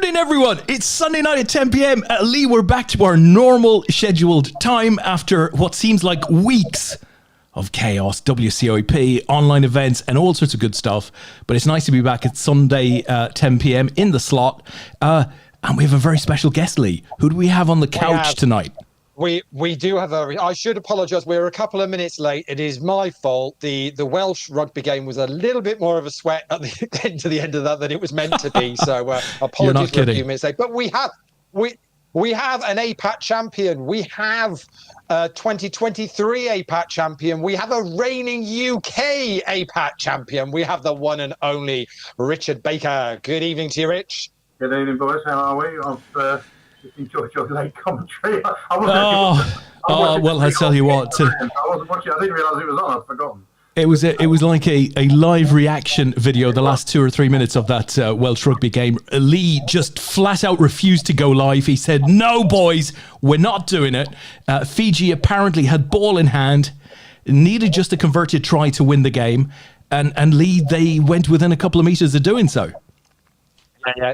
evening, everyone. It's Sunday night at 10 p.m. Leigh, we're back to our normal scheduled time after what seems like weeks of chaos, WCOAP, online events, and all sorts of good stuff. But it's nice to be back at Sunday 10 p.m. in the slot. And we have a very special guest, Leigh. Who do we have on the couch tonight? We do have I should apologise. We're a couple of minutes late. It is my fault. The Welsh rugby game was a little bit more of a sweat at the end of that than it was meant to be. So apologies for a few minutes late. But we have an APAT champion. We have a 2023 APAT champion. We have a reigning UK APAT champion. We have the one and only Richard Baker. Good evening to you, Rich. Good evening, boys. How are we? I've just enjoyed your late commentary. Well, I tell you what. I wasn't watching. I didn't realise it was on. I'd forgotten. It was like a live reaction video, the last 2 or 3 minutes of that Welsh rugby game. Leigh just flat out refused to go live. He said, no, boys, we're not doing it. Fiji apparently had ball in hand, needed just a converted try to win the game. And Leigh, they went within a couple of metres of doing so.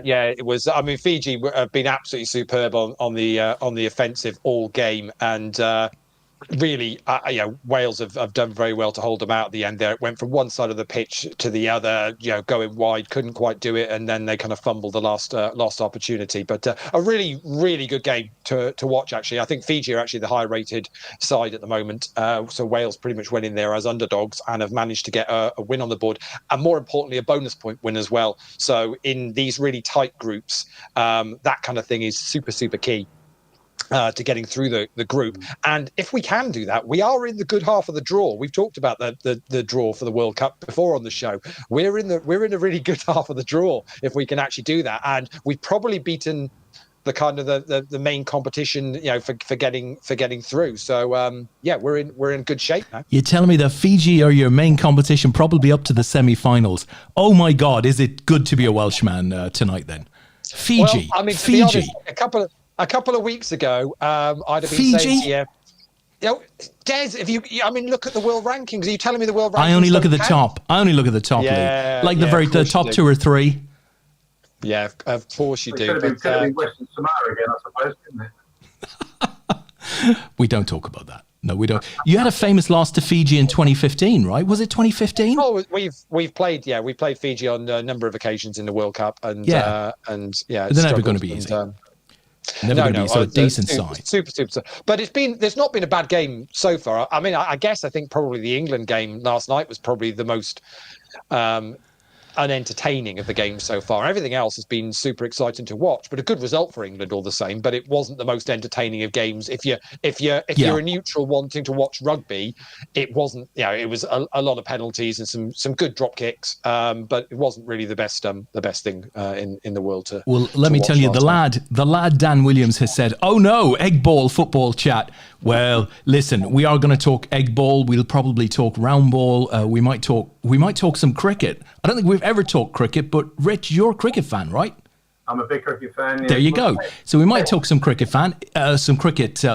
Yeah, it was. I mean, Fiji have been absolutely superb on the offensive all game, and really, Wales have done very well to hold them out at the end. There, it went from one side of the pitch to the other, going wide, couldn't quite do it, and then they kind of fumbled the last opportunity. But a really, really good game to watch. Actually, I think Fiji are actually the higher rated side at the moment. So Wales pretty much went in there as underdogs and have managed to get a win on the board, and more importantly, a bonus point win as well. So in these really tight groups, that kind of thing is super, super key to getting through the group. And if we can do that, we are in the good half of the draw. We've talked about the draw for the World Cup before on the show. We're in a really good half of the draw if we can actually do that. And we've probably beaten the kind of the main competition, for getting through. So we're in good shape now. You're telling me that Fiji are your main competition, probably up to the semi-finals. Oh my God, is it good to be a Welshman tonight then? Fiji. Well, I mean, to be honest, a couple of weeks ago, I'd have been saying to you, Des, look at the world rankings. Are you telling me the world rankings? I only look at the top. Yeah, Leigh. Like the top 2 or 3. Yeah, of course you do. Could have been Western Samoa again, I suppose, couldn't it? We don't talk about that. No, we don't. You had a famous loss to Fiji in 2015, right? Was it 2015? Oh, we've played Fiji on a number of occasions in the World Cup, and they're never going to be easy. Never going to be sort of decent side. Super. But there's not been a bad game so far. I mean, I think probably the England game last night was probably the most unentertaining of the games so far. Everything else has been super exciting to watch, but a good result for England all the same. But it wasn't the most entertaining of games. If you're a neutral wanting to watch rugby, it wasn't. It was a lot of penalties and some good drop kicks, but it wasn't really the best thing in the world to. Well, let me tell you, the lad Dan Williams has said, "Oh no, egg ball football chat." Well, listen, we are going to talk egg ball. We'll probably talk round ball. We might talk some cricket. I don't think we've ever talked cricket, but Rich, you're a cricket fan, right? I'm a big cricket fan. Yeah. There you go. So we might talk some cricket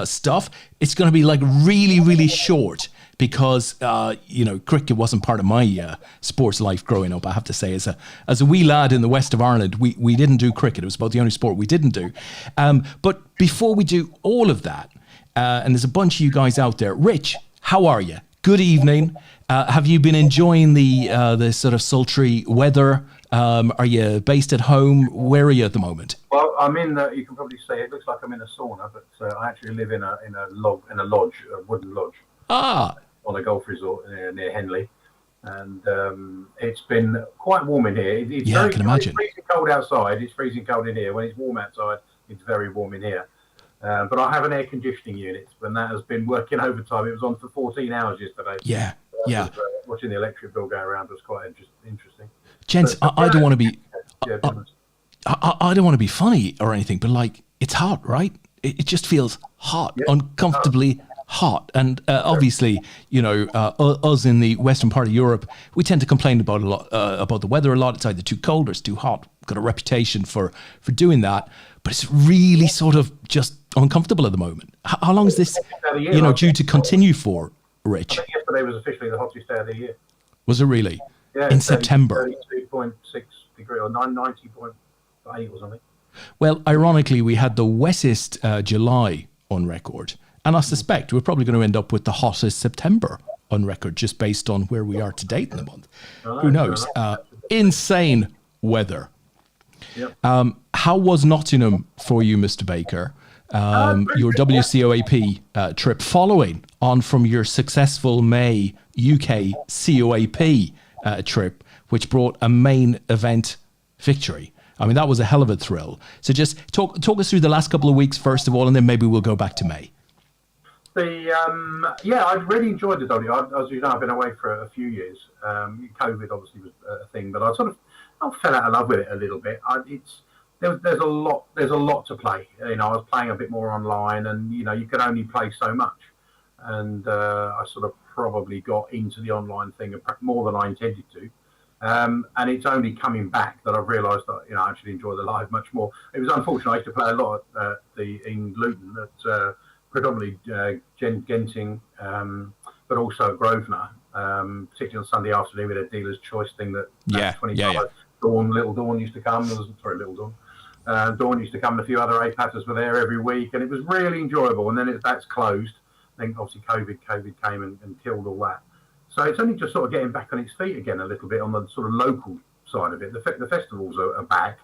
stuff. It's going to be like really, really short because cricket wasn't part of my sports life growing up. I have to say, as a wee lad in the west of Ireland, we didn't do cricket. It was about the only sport we didn't do. But before we do all of that. And there's a bunch of you guys out there. Rich, how are you? Good evening. Have you been enjoying the sort of sultry weather? Are you based at home? Where are you at the moment? Well, I'm in. You can probably say it looks like I'm in a sauna, but I actually live in a lodge, a wooden lodge. On a golf resort near Henley, and it's been quite warm in here. I can imagine. It's freezing cold outside. It's freezing cold in here. When it's warm outside, it's very warm in here. But I have an air conditioning unit, and that has been working overtime. It was on for 14 hours yesterday. Yeah. Watching the electric bill go around was quite interesting. Gents, I don't want to be, I don't want to be funny or anything, but like it's hot, right? It just feels hot, uncomfortably hot, and obviously, us in the western part of Europe, we tend to complain about the weather a lot. It's either too cold or it's too hot. We've got a reputation for doing that, but it's really sort of just uncomfortable at the moment. How long is this, due to continue for, Rich? I think yesterday was officially the hottest day of the year. Was it really? Yeah, in September. 32.6 degree or 90.8 or something. Well, ironically, we had the wettest July on record. And I suspect we're probably going to end up with the hottest September on record, just based on where we are to date in the month. Who knows? Insane weather. Yep. How was Nottingham for you, Mr. Baker? Your WCOAP trip following on from your successful May UK COAP trip, which brought a main event victory. I mean, that was a hell of a thrill. So just talk us through the last couple of weeks, first of all, and then maybe we'll go back to May. I really enjoyed the W. As you know, I've been away for a few years. COVID obviously was a thing, but I fell out of love with it a little bit. There's a lot to play. You know, I was playing a bit more online, and you know, you could only play so much. And I sort of probably got into the online thing more than I intended to. And it's only coming back that I've realised that, you know, I actually enjoy the live much more. It was unfortunate. I used to play a lot in Luton at predominantly Genting, but also at Grosvenor, particularly on Sunday afternoon with a dealer's choice thing that Little Dawn used to come. Dawn used to come, and a few other APATers were there every week, and it was really enjoyable. And then that's closed. Then obviously COVID came and killed all that. So it's only just sort of getting back on its feet again a little bit on the sort of local side of it. The festivals are back,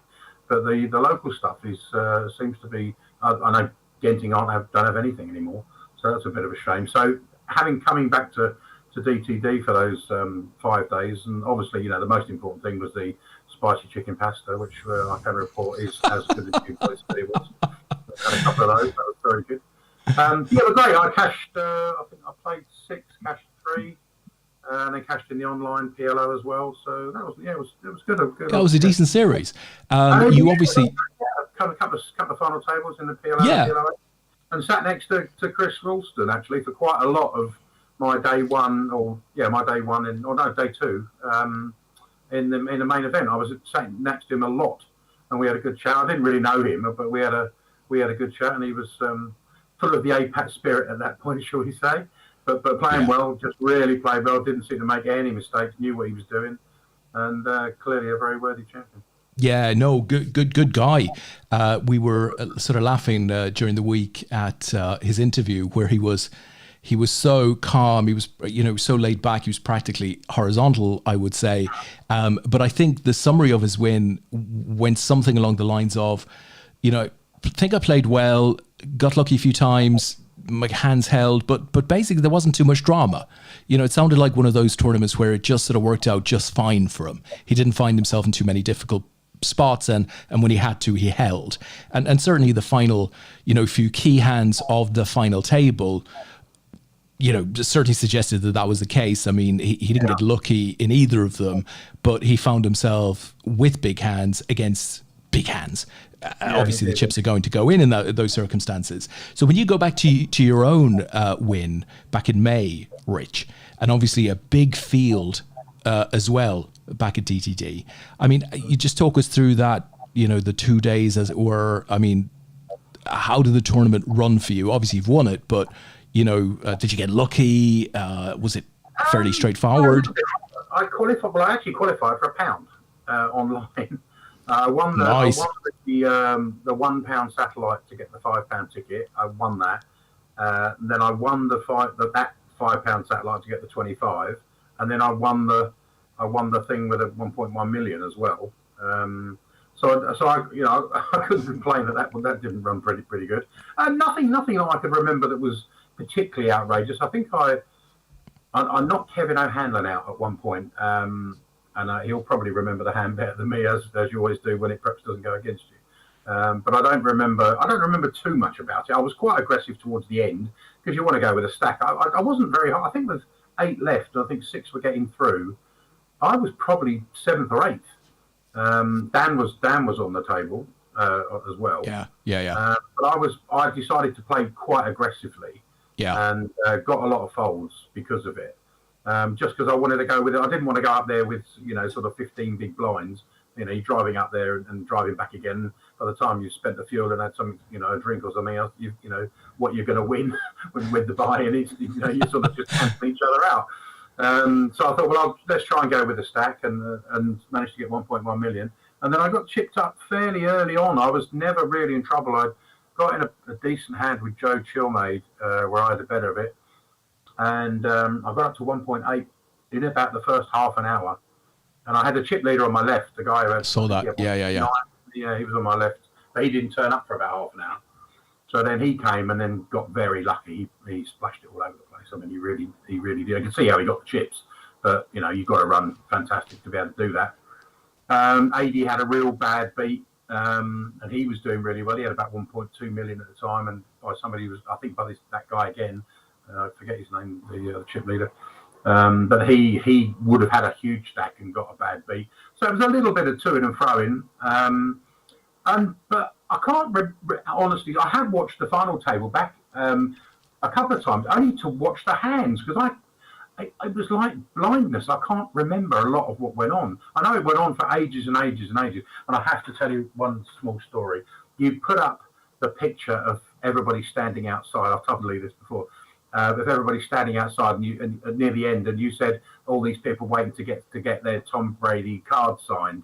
but the local stuff seems to be. I know Genting don't have anything anymore, so that's a bit of a shame. So coming back to DTD for those 5 days, and obviously, you know, the most important thing was the spicy chicken pasta, which I can report is as good as you guys said it was. I had a couple of those. That was very good. It was great. I cashed. I think I played 6, cashed 3. And then cashed in the online PLO as well, so that was it was good. That was a decent series. You obviously a couple of final tables in the PLO, and sat next to Chris Ralston actually for quite a lot of my day 1 day 2 in the main event. I was sat next to him a lot, and we had a good chat. I didn't really know him, but we had a good chat, and he was full of the APAT spirit at that point, shall we say. But playing well, just really played well. Didn't seem to make any mistakes. Knew what he was doing, and clearly a very worthy champion. Yeah, no, good guy. We were sort of laughing during the week at his interview where he was so calm. He was, you know, so laid back. He was practically horizontal, I would say. But I think the summary of his win went something along the lines of, you know, I think I played well, got lucky a few times. My hands held, but basically there wasn't too much drama. You know, it sounded like one of those tournaments where it just sort of worked out just fine for him. He didn't find himself in too many difficult spots, and when he had to, he held. And certainly the final, you know, few key hands of the final table, you know, certainly suggested that was the case. I mean, he didn't get lucky in either of them, but he found himself with big hands against big hands. Obviously, the chips are going to go in those circumstances. So when you go back to your own win back in May, Rich, and obviously a big field as well back at DTD, I mean, you just talk us through that, you know, the 2 days as it were. I mean, how did the tournament run for you? Obviously, you've won it, but, you know, did you get lucky? Was it fairly straightforward? I actually qualified for £1 online. I won the £1 satellite to get the £5 ticket. I won that. Then I won that £5 satellite to get the 25, and then I won the thing with a 1.1 million as well. So I, you know, I couldn't complain that didn't run pretty good. Nothing that I could remember that was particularly outrageous. I think I knocked Kevin O'Hanlon out at one point. And he'll probably remember the hand better than me, as you always do when it perhaps doesn't go against you. But I don't remember too much about it. I was quite aggressive towards the end because you want to go with a stack. I wasn't very high. I think there's 8 left. And I think 6 were getting through. I was probably 7th or 8th. Dan was on the table as well. Yeah. But I decided to play quite aggressively. Yeah. And got a lot of folds because of it. Just because I wanted to go with it. I didn't want to go up there with, you know, sort of 15 big blinds. You know, you're driving up there and driving back again. By the time you've spent the fuel and had some, you know, a drink or something else, you know what you're going to win with the buy, and it's, you know, you sort of just cancel each other out. So I thought, well, let's try and go with the stack, and managed to get 1.1 million. And then I got chipped up fairly early on. I was never really in trouble. I got in a decent hand with Joe Chilmade, where I had the better of it. And I got up to 1.8 in about the first half an hour. And I had the chip leader on my left, the guy who had... Saw that. Yeah. Yeah, he was on my left. But he didn't turn up for about half an hour. So then he came and then got very lucky. He splashed it all over the place. I mean, he really did. I can see how he got the chips. But, you've got to run fantastic to be able to do that. AD had a real bad beat, and he was doing really well. He had about 1.2 million at the time, and by that guy again, I forget his name, the chip leader. But he would have had a huge stack and got a bad beat. So it was a little bit of to-ing and fro-in. But I can't honestly. I have watched the final table back a couple of times, only to watch the hands, because it was like blindness. I can't remember a lot of what went on. I know it went on for ages and ages and ages. And I have to tell you one small story. You put up the picture of everybody standing outside. I've told Leigh this before. With everybody standing outside and near the end, and you said all these people waiting to get their Tom Brady card signed.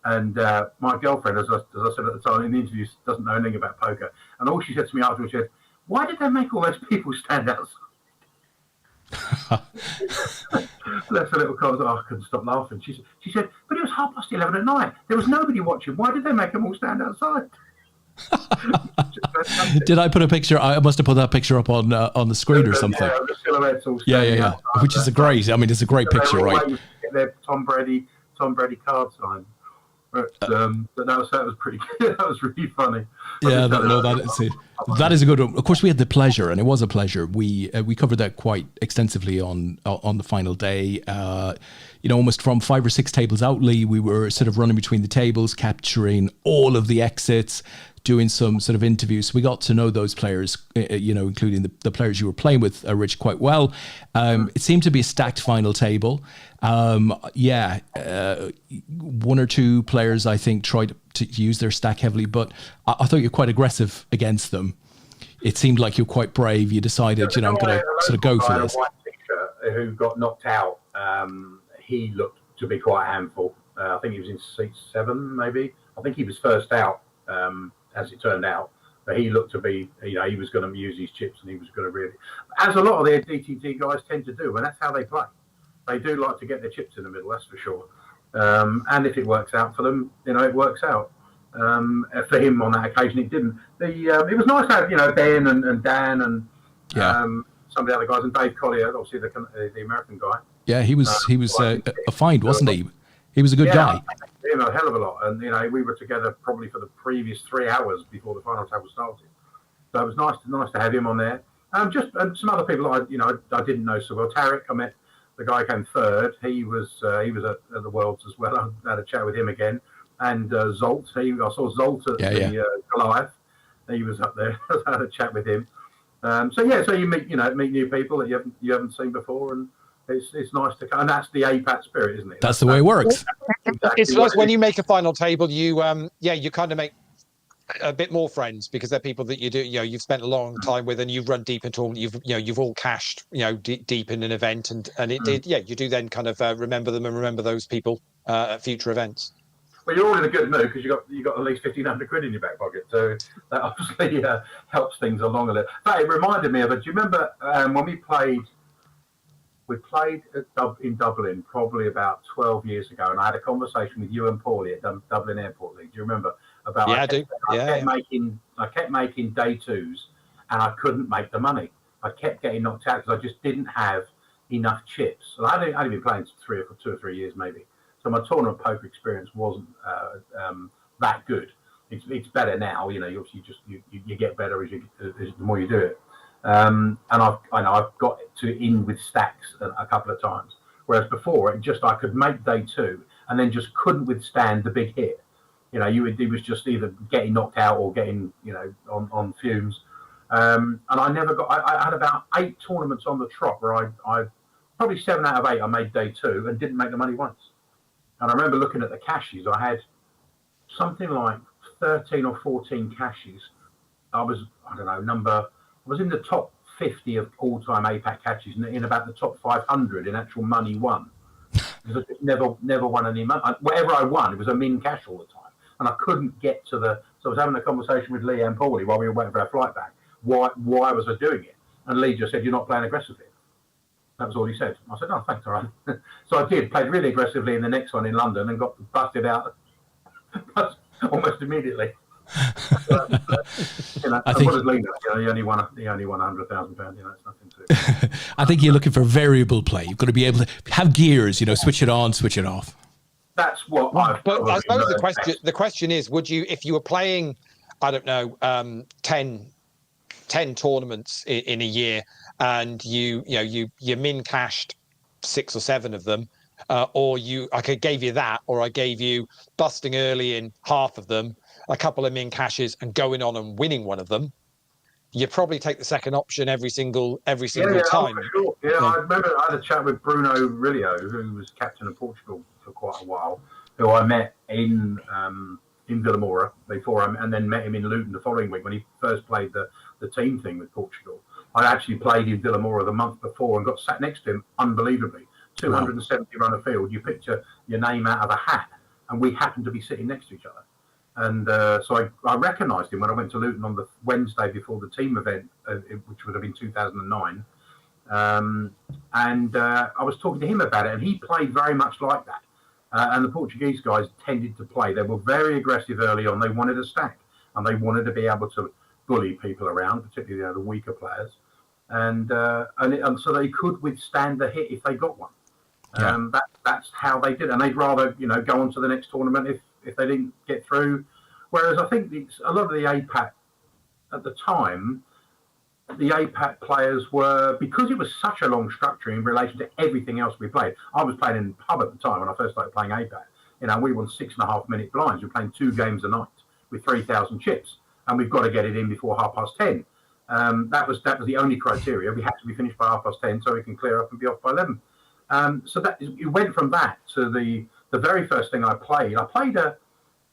And my girlfriend, as I said at the time in the interview, doesn't know anything about poker. And all she said to me afterwards, she said, "Why did they make all those people stand outside?" Left a little comment. I couldn't stop laughing. She said, "But it was 11:30 at night. There was nobody watching. Why did they make them all stand outside?" Did I put a picture? I must have put that picture up on the screen or something. Yeah, the silhouettes all yeah. Which is a great. I mean, it's a great picture, right? Get their Tom Brady card signed. But that was pretty good. That was really funny. That is a good one. Of course, we had the pleasure, and it was a pleasure. We covered that quite extensively on the final day. Almost from 5 or 6 tables out, Leigh, we were sort of running between the tables, capturing all of the exits, doing some sort of interviews. We got to know those players, including the players you were playing with, Rich, quite well. It seemed to be a stacked final table. 1 or 2 players, I think, tried to use their stack heavily, but I thought you were quite aggressive against them. It seemed like you were quite brave. You decided, I'm going to sort of go for this. White t-shirt who got knocked out, he looked to be quite a handful. I think he was in seat 7, maybe. I think he was first out, as it turned out. But he looked to be, he was going to use his chips, and he was going to really, as a lot of their DTT guys tend to do, and that's how they play. They do like to get their chips in the middle, that's for sure. And if it works out for them, it works out. For him on that occasion, it didn't. It was nice to have, Ben and Dan and some of the other guys, and Dave Collier, obviously the American guy. Yeah, he was a find, wasn't he? He was a good guy. A hell of a lot, and we were together probably for the previous 3 hours before the final table started. So it was nice to have him on there. And some other people I didn't know so well. Tarek, I met the guy who came third. He was at the Worlds as well. I had a chat with him again. And Zolt, I saw Zolt at the Goliath. He was up there. I had a chat with him. So you meet new people that you haven't seen before, and it's nice to come. And that's the APAT spirit, isn't it? That's the way it works. Exactly. It's nice when you make a final table. You kind of make a bit more friends, because they're people that you've spent a long time with, and you've run deep into all. You've all cashed deep in an event, and it did. Yeah, you do then kind of remember them and remember those people at future events. Well, you're all in a good mood because you got at least 1,500 quid in your back pocket, so that obviously helps things along a little. But it reminded me of it. Do you remember when we played? We played in Dublin probably about 12 years ago, and I had a conversation with you and Paulie at Dublin Airport League. Do you remember? About I do. I kept making day twos, and I couldn't make the money. I kept getting knocked out because I just didn't have enough chips. And I'd only been playing 2 or 3 years maybe. So my tournament poker experience wasn't that good. It's better now. You get better as the more you do it. And I've got in with stacks a couple of times. Whereas before, I could make day 2 and then just couldn't withstand the big hit. It was just either getting knocked out or getting on fumes. And I never got. I had about 8 tournaments on the trot where I probably 7 out of 8 I made day 2 and didn't make the money once. And I remember looking at the cashes. I had something like 13 or 14 cashes. I was in the top 50 of all-time APAT catches, in about the top 500 in actual money won. because I just never won any money. Whatever I won, it was a min cash all the time, and I couldn't get to the. So I was having a conversation with Leigh and Paulie while we were waiting for our flight back. Why was I doing it? And Leigh just said, "You're not playing aggressively." That was all he said. I said, "Oh, thanks, all right." So I did, played really aggressively in the next one in London and got busted out almost immediately. I think Leigh, he only won £100,000. It's nothing to. I think you're looking for variable play. You've got to be able to have gears. Switch it on, switch it off. That's what. But I suppose the question is, would you, if you were playing, I don't know, 10 tournaments in a year, and you min cashed 6 or 7 of them, or I gave you that, or I gave you busting early in half of them, a couple of min cashes, and going on and winning one of them, you probably take the second option every single time. For sure. Yeah, I remember I had a chat with Bruno Rilio, who was captain of Portugal for quite a while, who I met in Villamora and then met him in Luton the following week when he first played the team thing with Portugal. I actually played in Villamora the month before and got sat next to him, unbelievably. 270 run a field. You picture your name out of a hat, and we happened to be sitting next to each other. And so I recognised him when I went to Luton on the Wednesday before the team event, which would have been 2009. And I was talking to him about it, and he played very much like that. And the Portuguese guys tended to play. They were very aggressive early on. They wanted a stack, and they wanted to be able to bully people around, particularly the weaker players. And so they could withstand the hit if they got one. Yeah. That's how they did, and they'd rather go on to the next tournament if they didn't get through. Whereas I think a lot of the APAT at the time, the APAT players were, because it was such a long structure in relation to everything else we played. I was playing in the pub at the time when I first started playing APAT. We won 6.5 minute blinds. We're playing 2 games a night with 3,000 chips, and we've got to get it in before 10:30. That was the only criteria. We had to be finished by 10:30 so we can clear up and be off by 11. So that it went from that to the very first thing I played. I played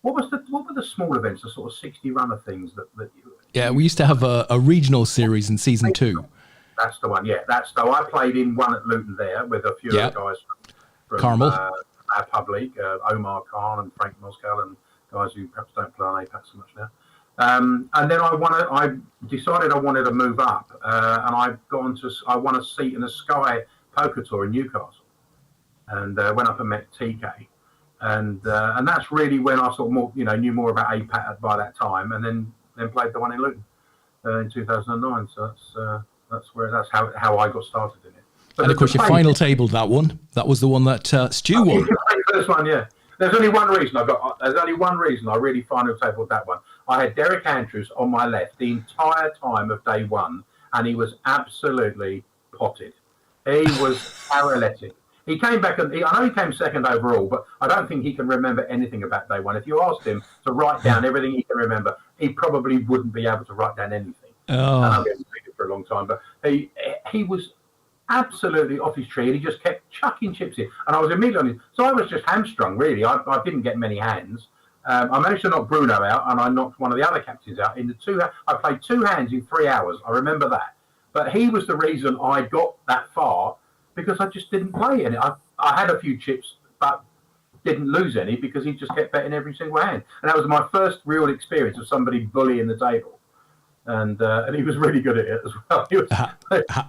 what were the small events, the sort of 60 runner things that you. Yeah, we used to have a regional series in season 2. That's the one. Yeah, I played in one at Luton there with a few of the guys from Carmel, our pub league, Omar Khan and Frank Moscow, and guys who perhaps don't play on APAT so much now. And then I decided I wanted to move up, and I won a seat in a Sky Poker Tour in Newcastle, and went up and met TK, and that's really when I sort of knew more about APAT by that time, and then played the one in Luton in 2009. So that's how I got started in it. But and of course, your final table that was the one that Stu won. The first one, yeah. There's only one reason I really final tabled that one. I had Derek Andrews on my left the entire time of day one, and he was absolutely potted. He was paralytic. He came back, and I know he came second overall, but I don't think he can remember anything about day one. If you asked him to write down everything he can remember, he probably wouldn't be able to write down anything. Oh. And I've been speaking for a long time, but he was absolutely off his tree, and he just kept chucking chips in. And I was immediately on his, so I was just hamstrung, really. I didn't get many hands. I managed to knock Bruno out, and I knocked one of the other captains out. I played 2 hands in 3 hours. I remember that. But he was the reason I got that far, because I just didn't play any. I had a few chips, but didn't lose any because he just kept betting every single hand. And that was my first real experience of somebody bullying the table. And he was really good at it as well. He was,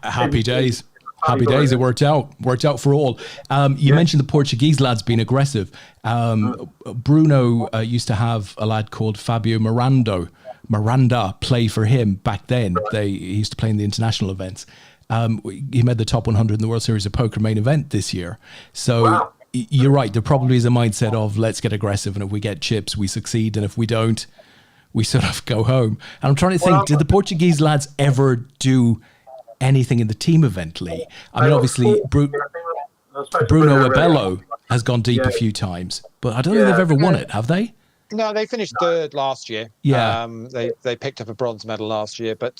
happy days. Happy days. It worked out for all. You mentioned the Portuguese lads being aggressive. Bruno used to have a lad called Fabio Miranda play for him back then. He used to play in the international events. He made the top 100 in the World Series of Poker main event this year. So you're right. There probably is a mindset of let's get aggressive, and if we get chips, we succeed, and if we don't, we sort of go home. And I'm trying to think, did the Portuguese lads ever do anything in the team event, Leigh? I mean, obviously, Bruno Abello has gone deep a few times, but I don't think they've ever won it, have they? No, they finished third last year. Yeah. They picked up a bronze medal last year, but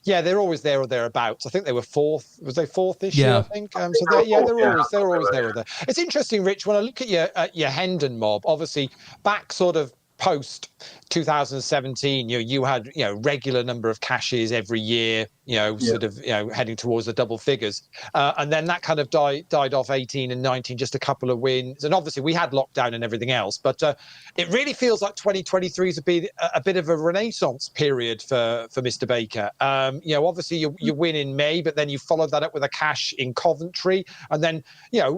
they're always there or thereabouts. I think they were fourth. Was they fourth this year? I think. So they're always there or there. It's interesting, Rich. When I look at your Hendon mob, obviously back sort of post 2017, you had regular number of cashes every year. sort of, heading towards the double figures. And then that kind of died off 18 and 19, just a couple of wins. And obviously we had lockdown and everything else, but it really feels like 2023 has been a bit of a renaissance period for Mr. Baker. Obviously you win in May, but then you followed that up with a cash in Coventry, and then,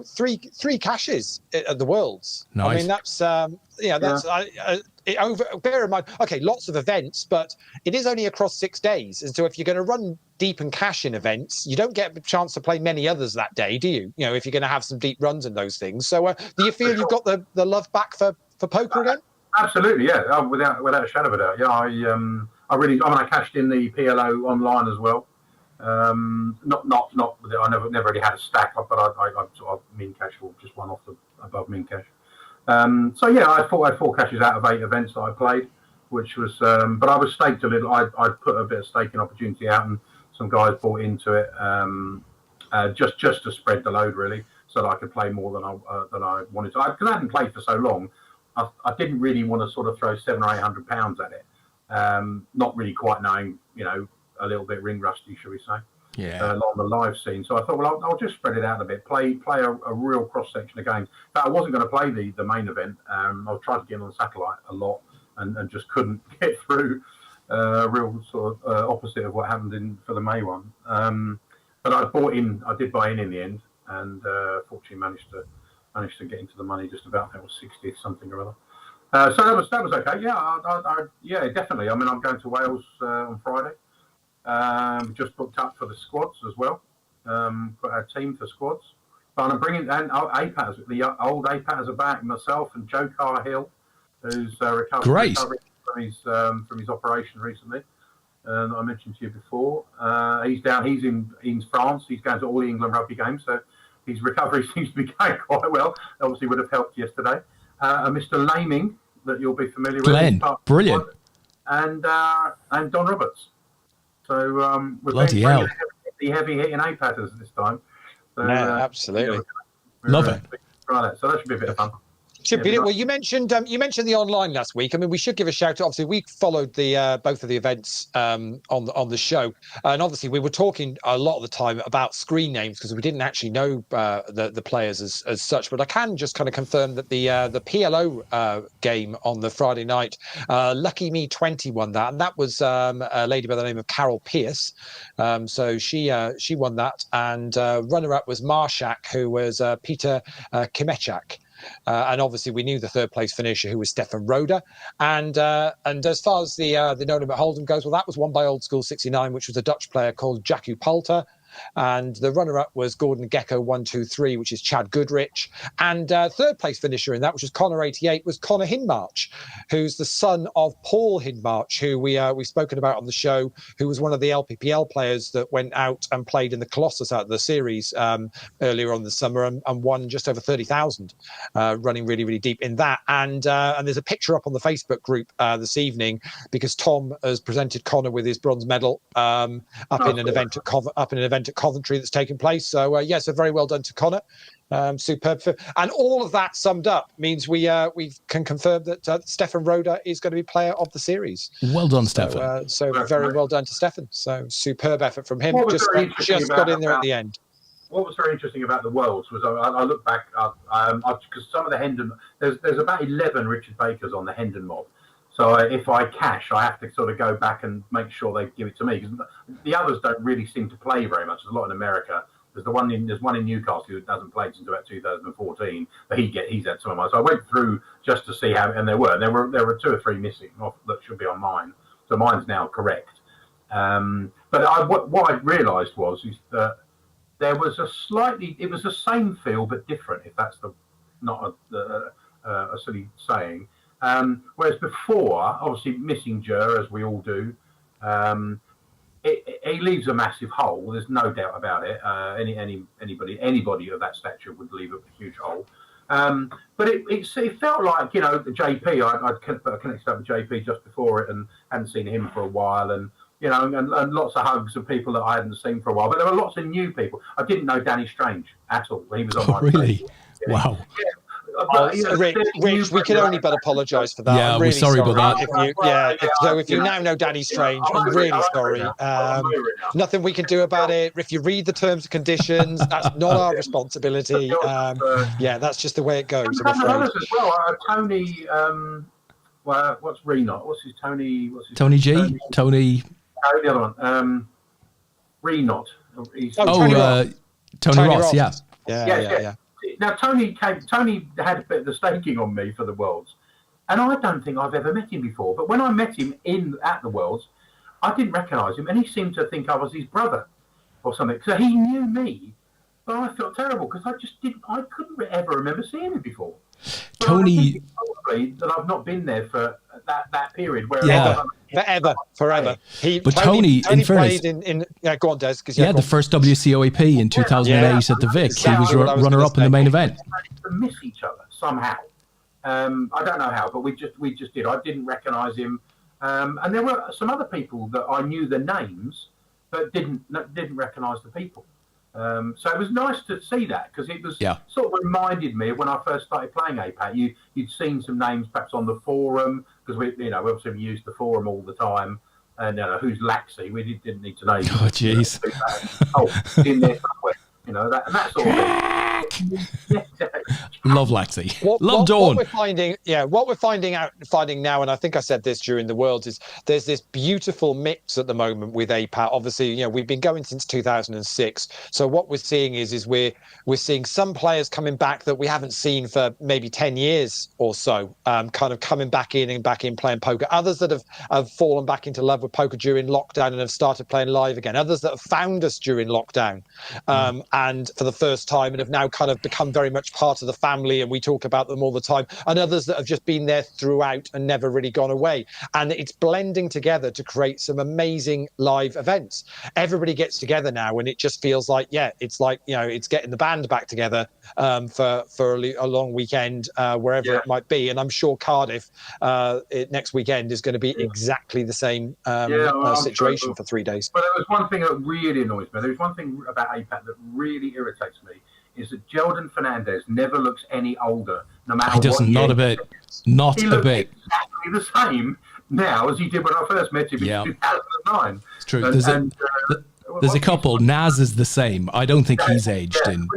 three cashes at the Worlds. Nice. I mean, bear in mind, okay, lots of events, but it is only across 6 days. And so if you're going to run deep and cash in events, you don't get a chance to play many others that day, do you? If you're going to have some deep runs in those things. So do you feel you've got the love back for poker again? Absolutely, yeah, without a shadow of a doubt. Yeah, I cashed in the PLO online as well. Not I never really had a stack, but I sort of min cash or just one off above min cash. So yeah, I had 4 cashes out of 8 events that I played, which was, but I was staked a little. I put a bit of staking opportunity out, and some guys bought into it, just to spread the load really, so that I could play more than I wanted to. Because I hadn't played for so long, I didn't really want to sort of throw £700 or £800 at it. Not really quite knowing, a little bit ring rusty, shall we say? Yeah. Along the live scene. So I thought, well, I'll just spread it out a bit, play a real cross section of games. But I wasn't going to play the main event. I tried to get on satellite a lot and just couldn't get through. Real sort of opposite of what happened for the May one. But I did buy in the end, and fortunately managed to get into the money just about. That was 60th something or other. So that was okay. Yeah, definitely. I mean, I'm going to Wales on Friday. Just booked up for the squads as well. Got our team for squads. But I'm bringing APAT. The old APAT are back. Myself and Joe Carhill, who's recovering from his operation recently. I mentioned to you before. He's in France. He's going to all the England rugby games, so his recovery seems to be going quite well. Obviously, would have helped yesterday. Mr. Leigh, that you'll be familiar Glenn, with, brilliant, and Don Roberts. So we're bloody hell, heavy hitting APATers this time. So, absolutely, love it. Try that. So that should be a bit of fun. Should be. Well, you mentioned the online last week. I mean, we should give a shout out. Obviously, we followed the both of the events on the show, and obviously we were talking a lot of the time about screen names because we didn't actually know the players as such. But I can just kind of confirm that the PLO game on the Friday night, Lucky Me 20 won that, and that was a lady by the name of Carol Pierce. So she won that, and runner up was Marshak, who was Peter Kimechak. And obviously, we knew the third place finisher, who was Stefan Roda. And as far as the No Limit Hold'em goes, well, that was won by Old School 69, which was a Dutch player called Jacu Palter. And the runner-up was Gordon Gecko 123, which is Chad Goodrich. And third place finisher in that, which was Connor 88, was Connor Hindmarch, who's the son of Paul Hindmarch, who we've spoken about on the show, who was one of the LPPL players that went out and played in the Colossus out of the series earlier on the summer and won just over 30,000, running really, really deep in that. And there's a picture up on the Facebook group this evening because Tom has presented Connor with his bronze medal up in an event at Coventry that's taken place. So so very well done to Connor. Superb. And all of that summed up means we can confirm that Stefan Roda is going to be player of the series. Well done, Stefan. So very well done to Stefan. So superb effort from him. Just got in there at the end. What was very interesting about the Worlds was I look back because some of the Hendon, there's about 11 Richard Bakers on the Hendon mob. So if I cash, I have to sort of go back and make sure they give it to me because the others don't really seem to play very much. There's a lot in America. There's one in Newcastle who hasn't played since about 2014, but he's had some of mine. So I went through just to see how, and there were 2 or 3 missing that should be on mine. So mine's now correct. But what I realised was that there was it was the same feel but different. If that's not a silly saying. Whereas before, obviously missing Jer, as we all do, it leaves a massive hole. There's no doubt about it. Anybody of that stature would leave a huge hole. But it felt like, the JP. I'd connected up with JP just before it and hadn't seen him for a while, and and lots of hugs of people that I hadn't seen for a while. But there were lots of new people. I didn't know Danny Strange at all. He was on my really? page. Wow. Yeah. Rich, we can only but apologise for that. Yeah, I'm really we're sorry about that. If you now know Danny Strange, I'm really sorry. Nothing we can do about it. If you read the terms and conditions, that's not our responsibility. That's just the way it goes. I'm afraid. Others as well. Tony, what's Renot? What's his Tony? Tony G. Tony. Oh, the other one. Renot. Tony Ross. Yeah. Now Tony had a bit of the staking on me for the Worlds, and I don't think I've ever met him before. But when I met him at the Worlds, I didn't recognise him, and he seemed to think I was his brother or something. So he knew me, but I felt terrible because I couldn't ever remember seeing him before. So Tony, probably that I've not been there for that period where forever. Tony in played in go on, Des, because the first WCOAP in 2008 at the Vic. He was runner-up in the main event. To miss each other somehow. I don't know how, but we just did. I didn't recognise him, and there were some other people that I knew the names, but didn't recognise the people. So it was nice to see that because it was sort of reminded me of when I first started playing APAT. You'd seen some names perhaps on the forum because we obviously we used the forum all the time. And who's Laxey? We didn't need to know. Oh, jeez. In there somewhere. That sort of thing. Love Laxey. Love Dawn. What we're finding now, and I think I said this during the Worlds, is there's this beautiful mix at the moment with APAT. Obviously, we've been going since 2006. So what we're seeing is we're seeing some players coming back that we haven't seen for maybe 10 years or so, kind of coming back in playing poker. Others that have fallen back into love with poker during lockdown and have started playing live again. Others that have found us during lockdown and for the first time and have now kind of become very much part of the family, and we talk about them all the time, and others that have just been there throughout and never really gone away. And it's blending together to create some amazing live events. Everybody gets together now, and it just feels like, it's like, it's getting the band back together for a long weekend, wherever it might be. And I'm sure Cardiff next weekend is going to be exactly the same situation for 3 days. But there was one thing that really annoys me. There's one thing about APAT that really irritates me, is that Jeldon Fernandez never looks any older, no matter what. He doesn't, not a bit. Not he a bit. Exactly the same now as he did when I first met him in 2009. It's true. There's a couple. Naz is the same. I don't think he's aged in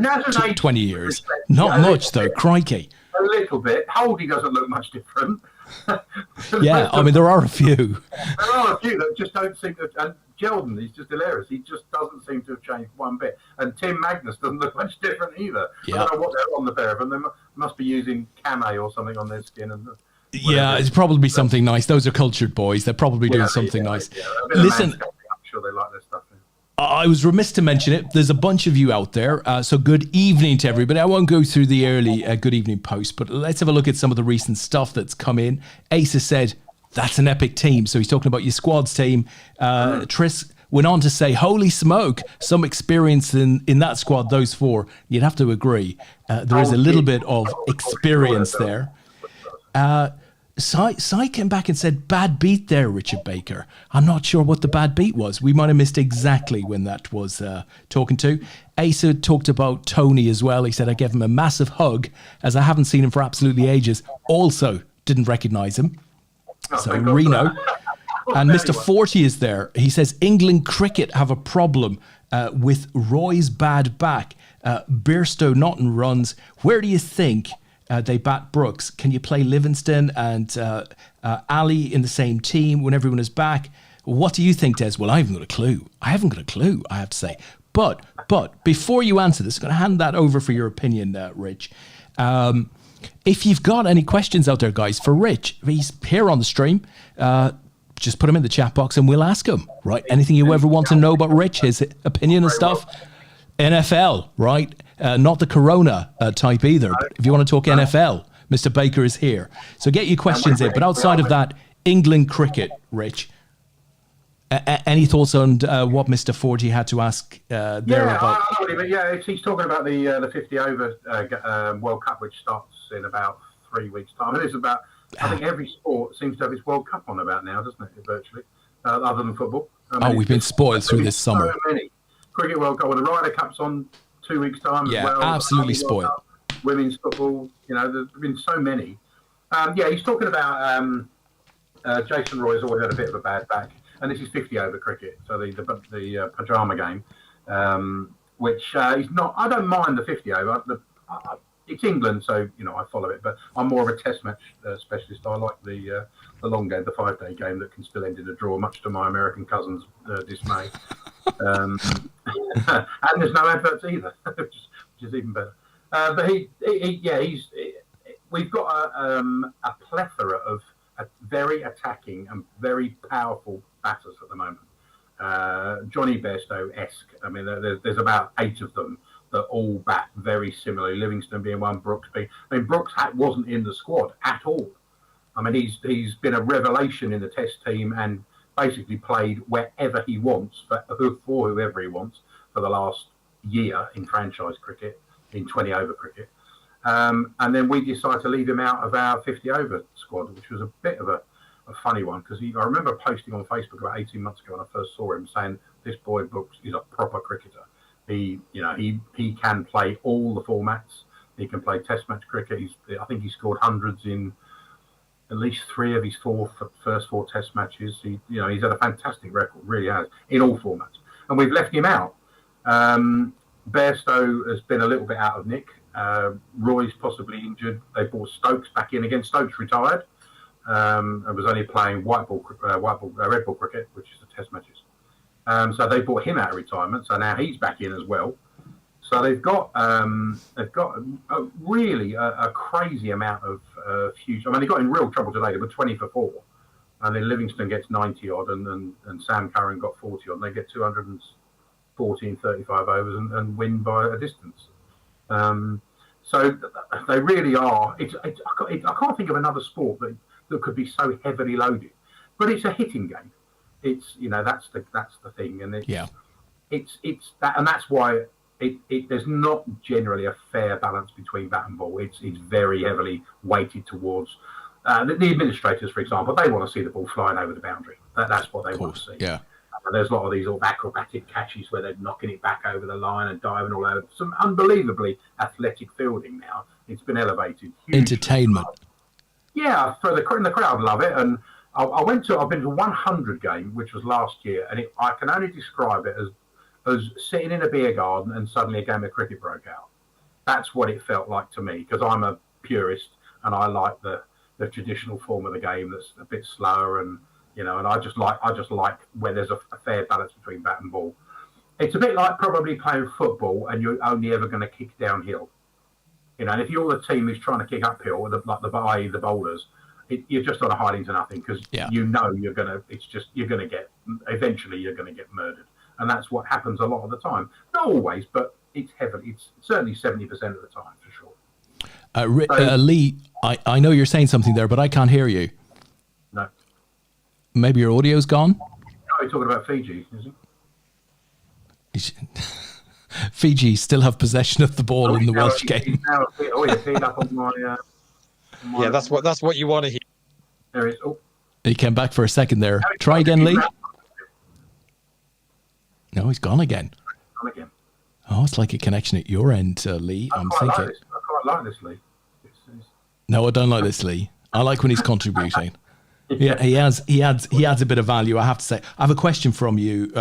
20 years. Not much, though. Crikey. A little bit. Holdie doesn't look much different. I mean, there are a few. There are a few that just don't seem to. And Jeldon, he's just hilarious. He just doesn't seem to have changed one bit. And Tim Magnus doesn't look much different either. I don't know what they're on the pair of them. They must be using came or something on their skin. And it's probably something nice. Those are cultured boys. They're probably doing something nice. Listen, I'm sure they like their stuff. I was remiss to mention it. There's a bunch of you out there. So good evening to everybody. I won't go through the early good evening post, but let's have a look at some of the recent stuff that's come in. Asa said, that's an epic team. So he's talking about your squads team. Tris went on to say, holy smoke, some experience in that squad, those four. You'd have to agree. There is a little bit of experience there. Sai came back and said, bad beat there, Richard Baker. I'm not sure what the bad beat was. We might have missed exactly when that was talking to. Asa talked about Tony as well. He said, I gave him a massive hug as I haven't seen him for absolutely ages. Also didn't recognise him. So Reno. And Mr. 40 is there. He says, England cricket have a problem with Roy's bad back. Bairstow not in runs. Where do you think they bat Brooks? Can you play Livingston and Ali in the same team when everyone is back? What do you think, Des? Well, I haven't got a clue. I have to say. But before you answer this, I'm going to hand that over for your opinion, Rich. If you've got any questions out there, guys, for Rich, he's here on the stream. Just put him in the chat box and we'll ask him, right? Anything you ever want to know about Rich, his opinion and stuff. NFL, right? Not the Corona type either. But if you want to talk NFL, Mr. Baker is here. So get your questions in. But outside of that, England cricket, Rich. Any thoughts on what Mr. 40 had to ask there about? He's talking about the 50 over World Cup, which starts in about 3 weeks' time. It is about, I think every sport seems to have its World Cup on about now, doesn't it, virtually, other than football. We've been spoiled through this summer. So many. Cricket World Cup, the Ryder Cup's on 2 weeks' time as well. Absolutely spoiled. women's football. You know, there's been so many. He's talking about Jason Roy's always had a bit of a bad back, and this is 50 over cricket, so the pajama game, which is not. I don't mind the 50 over. It's England, so you know I follow it, but I'm more of a Test match specialist. I like the long game, the 5-day game that can still end in a draw, much to my American cousins' dismay. And there's no adverts either, which is even better. But we've got a plethora of very attacking and very powerful batters at the moment. Johnny Bairstow-esque. I mean, there's about 8 of them that all bat very similarly. Livingston being one, Brooks being. I mean, Brooks wasn't in the squad at all. I mean, he's been a revelation in the Test team and basically played wherever he wants for whoever he wants for the last year in franchise cricket, in 20 over cricket. And then we decided to leave him out of our 50 over squad, which was a bit of a funny one because I remember posting on Facebook about 18 months ago when I first saw him saying this boy Brooks is a proper cricketer. He can play all the formats. He can play Test match cricket. I think he scored hundreds in at least 3 of his first 4 Test matches. He's had a fantastic record, really has, in all formats. And we've left him out. Bairstow has been a little bit out of nick. Roy's possibly injured. They brought Stokes back in again. Stokes retired and was only playing red ball cricket, which is the Test matches. So they brought him out of retirement. So now he's back in as well. So they've got really a crazy amount of huge. I mean, they got in real trouble today. They were 20 for 4, and then Livingston gets 90 odd, and Sam Curran got 40 odd. And they get 214, 35 overs and win by a distance. So they really are. I can't think of another sport that could be so heavily loaded, but it's a hitting game. It's that's the thing, and it's that, and that's why. There's not generally a fair balance between bat and ball. It's very heavily weighted towards the administrators, for example. They want to see the ball flying over the boundary. That's what they want to see. Yeah. And there's a lot of these acrobatic catches where they're knocking it back over the line and diving all over. Some unbelievably athletic fielding now. It's been elevated. Hugely. Entertainment. Yeah, the crowd love it. And I've been to 100 game, which was last year, and I can only describe it as sitting in a beer garden and suddenly a game of cricket broke out. That's what it felt like to me, because I'm a purist and I like the traditional form of the game that's a bit slower and I just like where there's a fair balance between bat and ball. It's a bit like probably playing football and you're only ever going to kick downhill. And if you're the team who's trying to kick uphill, like the bowlers, you're just on a hiding to nothing because you're gonna eventually you're gonna get murdered. And that's what happens a lot of the time. Not always, but it's heavily. It's certainly 70% of the time, for sure. Leigh, I know you're saying something there, but I can't hear you. No. Maybe your audio's gone? No, you're talking about Fiji, is he? Fiji still have possession of the ball in the Welsh game. He's peed up on my... Yeah, that's what you want to hear. There it is. Oh. He came back for a second there. Try again, Leigh. No, he's gone again. Oh, it's like a connection at your end, Leigh. I'm thinking. I quite like this, Leigh. No, I don't like this, Leigh. I like when he's contributing. Yeah, he adds a bit of value, I have to say. I have a question for you,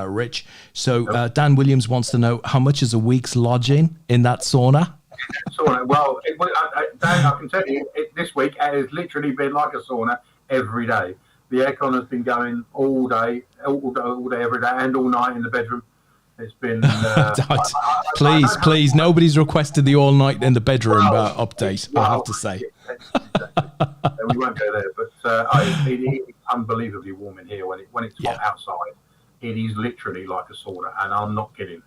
Rich. So Dan Williams wants to know how much is a week's lodging in that sauna? Well, Dan, I can tell you, this week it has literally been like a sauna every day. The aircon has been going all day, every day, and all night in the bedroom. It's been... please, nobody's requested the all night in the bedroom update, I have to say. We won't go there, but it is unbelievably warm in here. When it's hot outside, it is literally like a sauna, and I'm not kidding.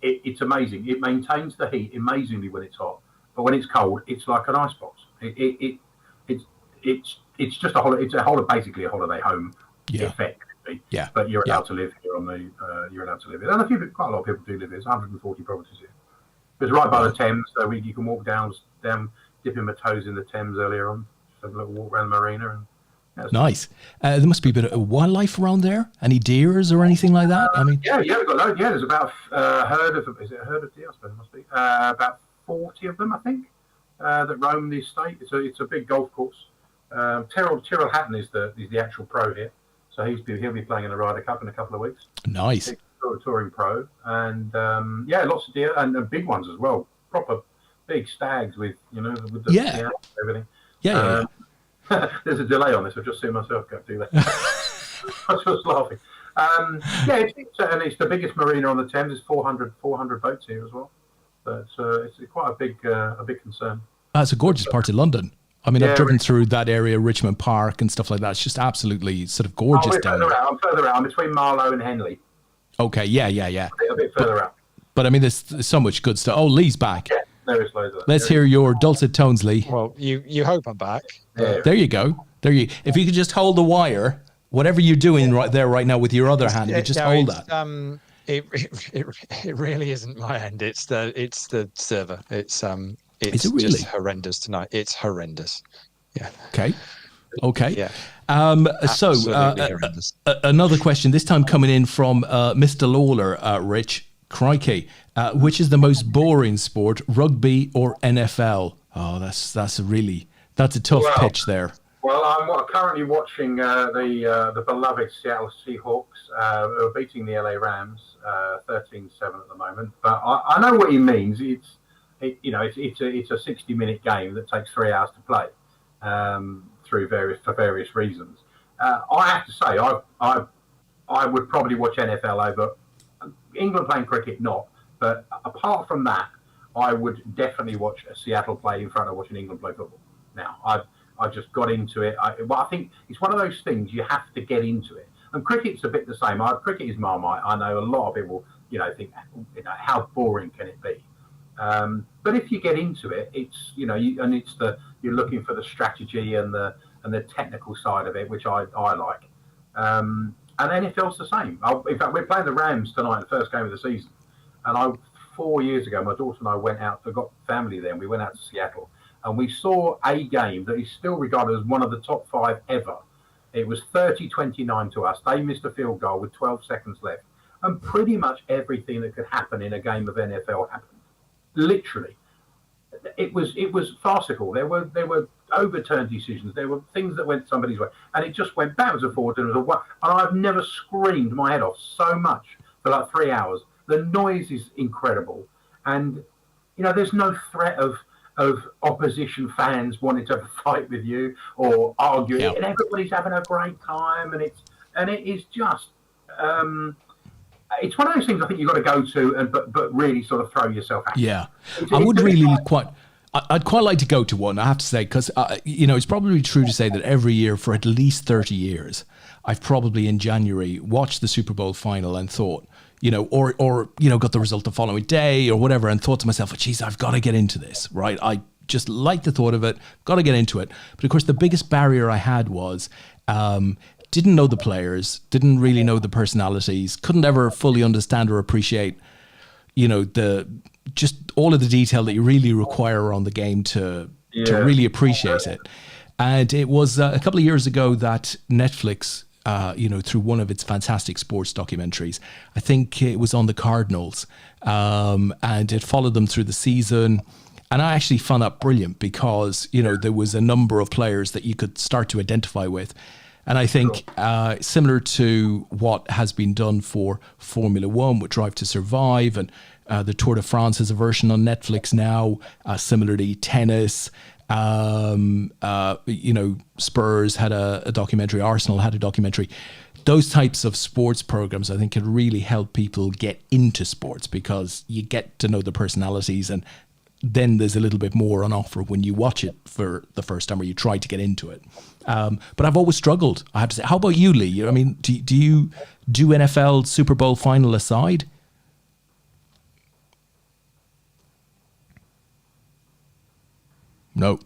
It's amazing. It maintains the heat amazingly when it's hot, but when it's cold, it's like an icebox. It's just basically a holiday home effect. Yeah. But you're allowed to live here you're allowed to live here. And quite a lot of people do live here. There's 140 properties here. It's right by the Thames, so you can walk down, dipping my toes in the Thames earlier on. Just have a little walk around the marina. Nice. There must be a bit of wildlife around there. Any deers or anything like that? I mean, we've got loads. Yeah, there's about a herd of deer. I suppose it must be about 40 of them, I think, that roam the estate. It's a big golf course. Tyrrell Hatton is the actual pro here, so he'll be playing in the Ryder Cup in a couple of weeks. Nice. Touring pro, and lots of deer and big ones as well. Proper big stags with with the and everything. Yeah. There's a delay on this. I've just seen myself go do that. I was just laughing. It's the biggest marina on the Thames. There's 400 boats here as well. But it's quite a big concern. It's a gorgeous part of London. I mean, I've driven through that area, Richmond Park and stuff like that. It's just absolutely sort of gorgeous down there. I'm further out. I'm between Marlow and Henley. Okay, yeah. A bit further out. But I mean, there's so much good stuff. Oh, Lee's back. Yeah, there is loads of that. Let's hear your dulcet tones, Leigh. Well, you hope I'm back. Yeah. There you go. If you could just hold the wire, whatever you're doing right now with your other hand, if you just hold that. It really isn't my end. It's the server. It's Is it really? just horrendous tonight. It's horrendous. Yeah. Okay. Yeah. So another question, this time coming in from Mr. Lawler, Rich. Crikey. Which is the most boring sport, rugby or NFL? Oh, that's a tough pitch there. Well, I'm currently watching the beloved Seattle Seahawks who are beating the LA Rams 13-7 at the moment. But I know what he means. It's a 60-minute game that takes 3 hours to play for various reasons. I have to say I would probably watch NFL over England playing cricket, not. But apart from that, I would definitely watch Seattle play in front of watching England play football. Now I just got into it. I think it's one of those things you have to get into it. And cricket's a bit the same. Cricket is Marmite. I know a lot of people, think, how boring can it be? But if you get into it, it's you're looking for the strategy and the technical side of it, which I like. And NFL's the same. In fact, we're playing the Rams tonight, the first game of the season. And 4 years ago, my daughter and I went out. I got family there. And we went out to Seattle. And we saw a game that is still regarded as one of the top 5 ever. It was 30-29 to us. They missed a field goal with 12 seconds left. And pretty much everything that could happen in a game of NFL happened. Literally. It was farcical. There were overturned decisions. There were things that went somebody's way. And it just went backwards and forwards. And I've never screamed my head off so much for like 3 hours. The noise is incredible. And, there's no threat of opposition fans wanting to fight with you or argue, and everybody's having a great time, and it is just it's one of those things I think you've got to go to but really sort of throw yourself at. I'd quite like to go to one, I have to say, because it's probably true to say that every year for at least 30 years I've probably in January watched the Super Bowl final and thought, or got the result the following day or whatever, and thought to myself, geez, I've got to get into this, right? I just like the thought of it, got to get into it. But of course, the biggest barrier I had was didn't know the players, didn't really know the personalities, couldn't ever fully understand or appreciate, just all of the detail that you really require on the game to really appreciate it. And it was a couple of years ago that Netflix, through one of its fantastic sports documentaries, I think it was on the Cardinals, and it followed them through the season. And I actually found that brilliant because, there was a number of players that you could start to identify with. And I think similar to what has been done for Formula One with Drive to Survive, and the Tour de France has a version on Netflix now, similarly tennis, Spurs had a documentary, Arsenal had a documentary. Those types of sports programs, I think, can really help people get into sports because you get to know the personalities, and then there's a little bit more on offer when you watch it for the first time or you try to get into it. But I've always struggled, I have to say. How about you, Leigh? I mean, do you do NFL Super Bowl final aside? No.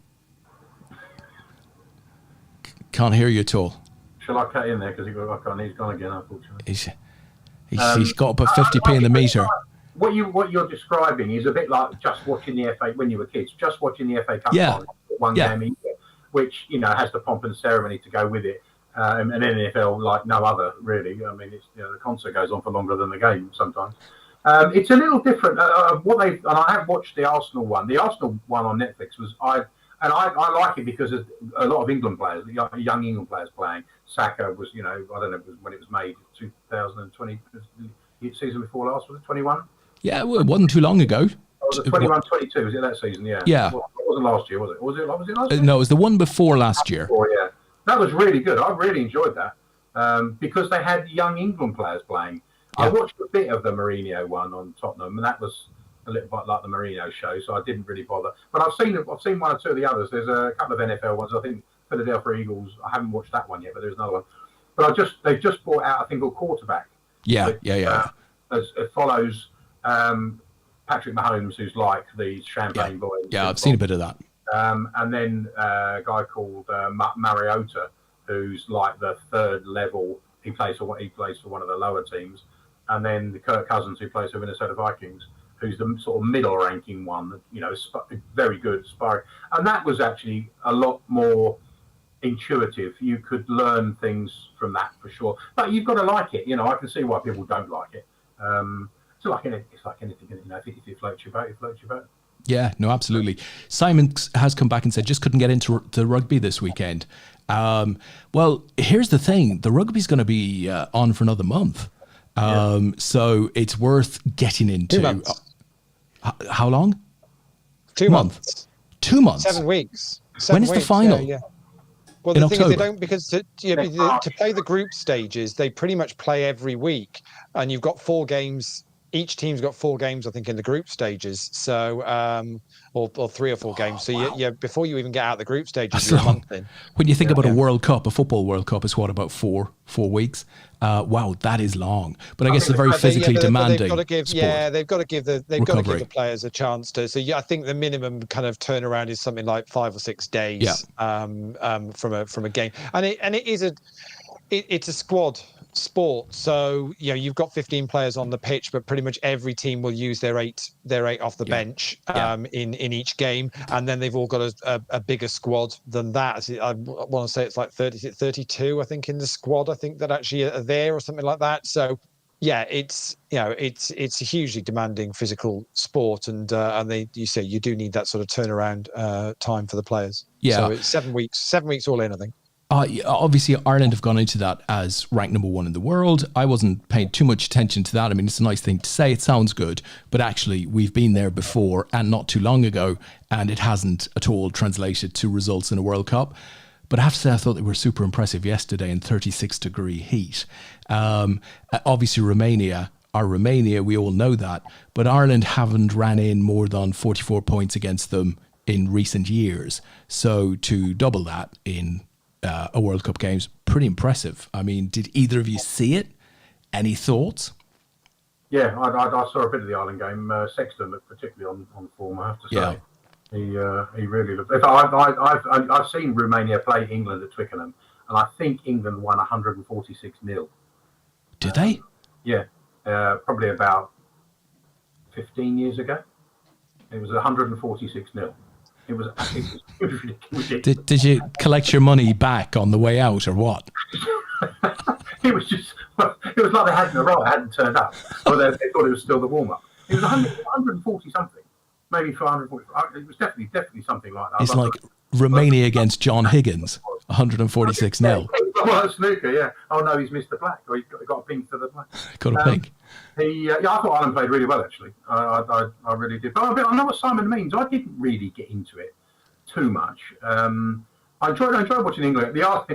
Can't hear you at all. Shall I cut in there? Because he's gone again, unfortunately. He's got to put 50p in the meter. What you're describing is a bit like just watching the FA when you were kids, just watching the FA Cup final, one game a year, which has the pomp and ceremony to go with it, and NFL like no other really. I mean, it's the concert goes on for longer than the game sometimes. It's a little different. What they and I have watched the Arsenal one. The Arsenal one on Netflix was I like it because there's a lot of England players, young England players playing. Saka was, I don't know when it was made, 2020 season before last, was it 21? Yeah, well, it wasn't too long ago. Was it 21-22? Was it that season? Yeah. Yeah. Well, it wasn't last year, was it? Was it last year? No, it was the one before last year. Yeah. That was really good. I really enjoyed that because they had young England players playing. Yeah. I watched a bit of the Mourinho one on Tottenham, and that was a little bit like the Mourinho show, so I didn't really bother. But I've seen one or two of the others. There's a couple of NFL ones. I think Philadelphia Eagles. I haven't watched that one yet, but there's another one. But they've just brought out a thing called Quarterback. Yeah. It follows Patrick Mahomes, who's like the champagne boy. Yeah, I've seen a bit of that. And then a guy called Mariota, who's like the third level. He plays for one of the lower teams. And then the Kirk Cousins, who plays for Minnesota Vikings, who's the sort of middle-ranking one. Very good sparring. And that was actually a lot more intuitive. You could learn things from that for sure. But you've got to like it. I can see why people don't like it. It's like anything. If it floats your boat, it floats your boat. Yeah, no, absolutely. Simon has come back and said just couldn't get into the rugby this weekend. Well, here's the thing: the rugby's going to be on for another month, so it's worth getting into. 2 months. How long? 2 months. 2 months. 7 weeks. When is the final? Yeah. Well, the thing October. is, they don't because to play the group stages, they pretty much play every week, and you've got 4 games. Each team's got 4 games, I think, in the group stages. So, or 3 or 4 games. So, you before you even get out of the group stages, you're a month in. When you think about a World Cup, a football World Cup is what, about 4 weeks? Wow, that is long. But I guess it's a very physically demanding they've got to give, sport. they've got to give the players a chance to. So, I think the minimum kind of turnaround is something like 5 or 6 days from a game, and it is it's a squad sport. So you've got 15 players on the pitch, but pretty much every team will use their eight off the bench in each game, and then they've all got a bigger squad than that. I want to say it's like 32 I think in the squad, I think, that actually are there or something like that. So it's it's a hugely demanding physical sport, and you do need that sort of turnaround time for the players. So it's 7 weeks all in, I think. Obviously, Ireland have gone into that as ranked number 1 in the world. I wasn't paying too much attention to that. I mean, it's a nice thing to say. It sounds good. But actually, we've been there before and not too long ago, and it hasn't at all translated to results in a World Cup. But I have to say, I thought they were super impressive yesterday in 36-degree heat. Obviously, Romania, we all know that. But Ireland haven't ran in more than 44 points against them in recent years. So to double that in a World Cup games, pretty impressive. I mean, did either of you see it? Any thoughts? Yeah, I saw a bit of the Ireland game. Sexton looked particularly on form, I have to say. Yeah. He really looked. I've seen Romania play England at Twickenham, and I think England won 146-0. Did they? Yeah, probably about 15 years ago. It was 146-0. It was ridiculous. Did you collect your money back on the way out, or what? It was like they hadn't turned up, or they thought it was still the warm up. It was 140 something, maybe 440. It was definitely something like that. It's like Romania against John Higgins, 146-0. Well, snooker, yeah. Oh no, he's missed the black, or he got a pink for the black. Got a pink. I thought Ireland played really well, actually. I really did. But I know what Simon means. I didn't really get into it too much. I enjoyed watching England. I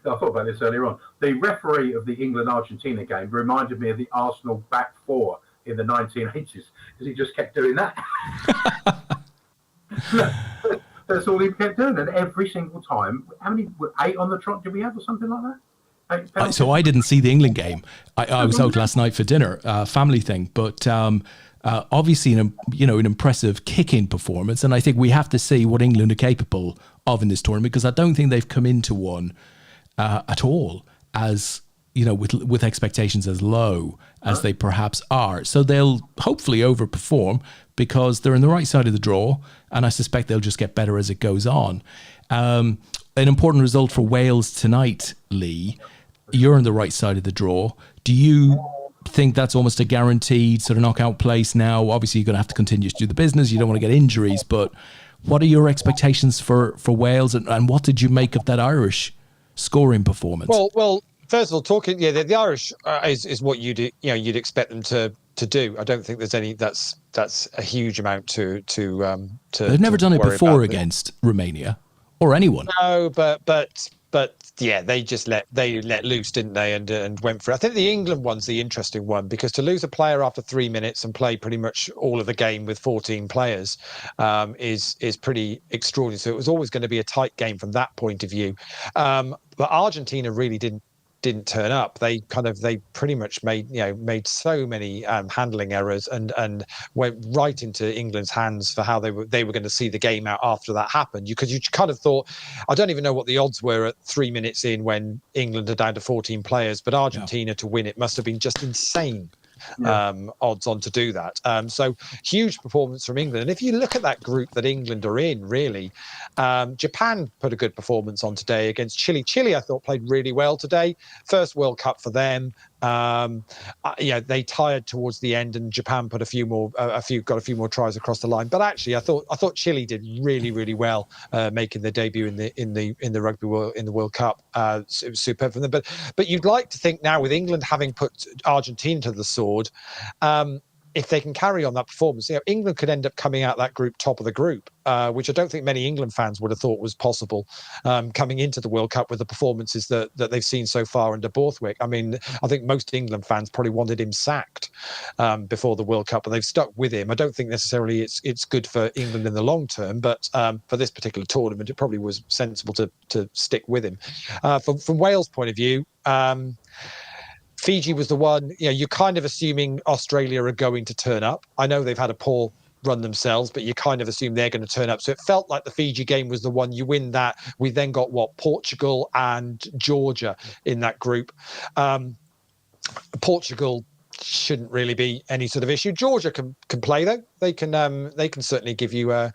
thought about this earlier on. The referee of the England-Argentina game reminded me of the Arsenal back four in the 1980s, because he just kept doing that. That's all he kept doing, and every single time. How many? 8 on the trot did we have, or something like that? So I didn't see the England game. I was out last night for dinner, family thing. But obviously, an impressive kicking performance, and I think we have to see what England are capable of in this tournament, because I don't think they've come into one at all as with expectations as low as they perhaps are. So they'll hopefully overperform because they're in the right side of the draw, and I suspect they'll just get better as it goes on. An important result for Wales tonight, Leigh. You're on the right side of the draw. Do you think that's almost a guaranteed sort of knockout place now? Obviously, you're going to have to continue to do the business. You don't want to get injuries, but what are your expectations for Wales, and what did you make of that Irish scoring performance? Well, first of all, talking, the Irish is what you'd expect them to do. I don't think there's any that's a huge amount to. They've never done it before against Romania or anyone. No, but yeah, they let loose, didn't they? And went for it. I think the England one's the interesting one, because to lose a player after 3 minutes and play pretty much all of the game with 14 players is pretty extraordinary. So it was always going to be a tight game from that point of view. But Argentina really didn't turn up. They pretty much made so many handling errors and went right into England's hands for how they were going to see the game out after that happened. Because you kind of thought, I don't even know what the odds were at 3 minutes in when England are down to 14 players, but Argentina to win it must have been just insane. Odds on to do that. So huge performance from England. And if you look at that group that England are in, really, Japan put a good performance on today against Chile. Chile, I thought, played really well today. First World Cup for them. They tired towards the end, and Japan put a few more tries across the line. But actually, I thought Chile did really, really well, making their debut in the rugby world, in the World Cup. It was superb for them. But you'd like to think now, with England having put Argentina to the sword, if they can carry on that performance, England could end up coming out that group top of the group, which I don't think many England fans would have thought was possible coming into the World Cup with the performances that they've seen so far under Borthwick. I mean, I think most England fans probably wanted him sacked before the World Cup, and they've stuck with him. I don't think necessarily it's good for England in the long term, but for this particular tournament, it probably was sensible to stick with him. From Wales' point of view, Fiji was the one, you're kind of assuming Australia are going to turn up. I know they've had a poor run themselves, but you kind of assume they're going to turn up. So it felt like the Fiji game was the one. You win that. We then got Portugal and Georgia in that group. Portugal shouldn't really be any sort of issue. Georgia can play though. They can certainly give you a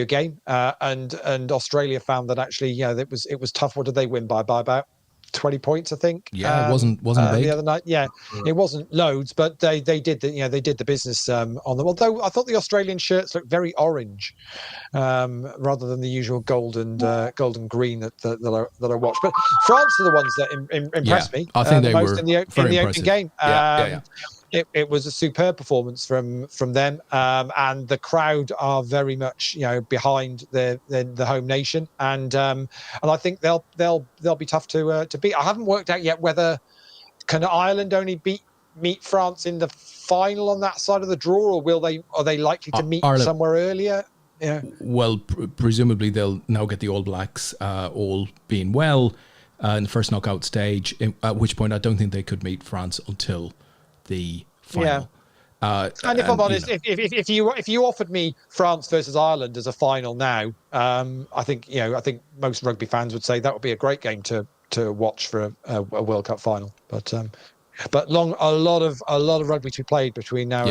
game. And Australia found that actually, it was tough. What did they win by about 20 points, I think. Yeah, it wasn't big the other night. Yeah, it wasn't loads, but they did the business on them. Although I thought the Australian shirts looked very orange, rather than the usual gold and green that I watched. But France are the ones that impressed me. I think they most were in the opening game. Yeah. It was a superb performance from them, and the crowd are very much behind the home nation, and I think they'll be tough to beat. I haven't worked out yet whether can Ireland only meet France in the final on that side of the draw, or are they likely to meet Ireland somewhere earlier? Yeah. Well, presumably they'll now get the All Blacks, all being well, in the first knockout stage. At which point, I don't think they could meet France until the final. And if I'm honest, if you offered me France versus Ireland as a final now, I think most rugby fans would say that would be a great game to watch for a World Cup final. But a lot of rugby to be played between now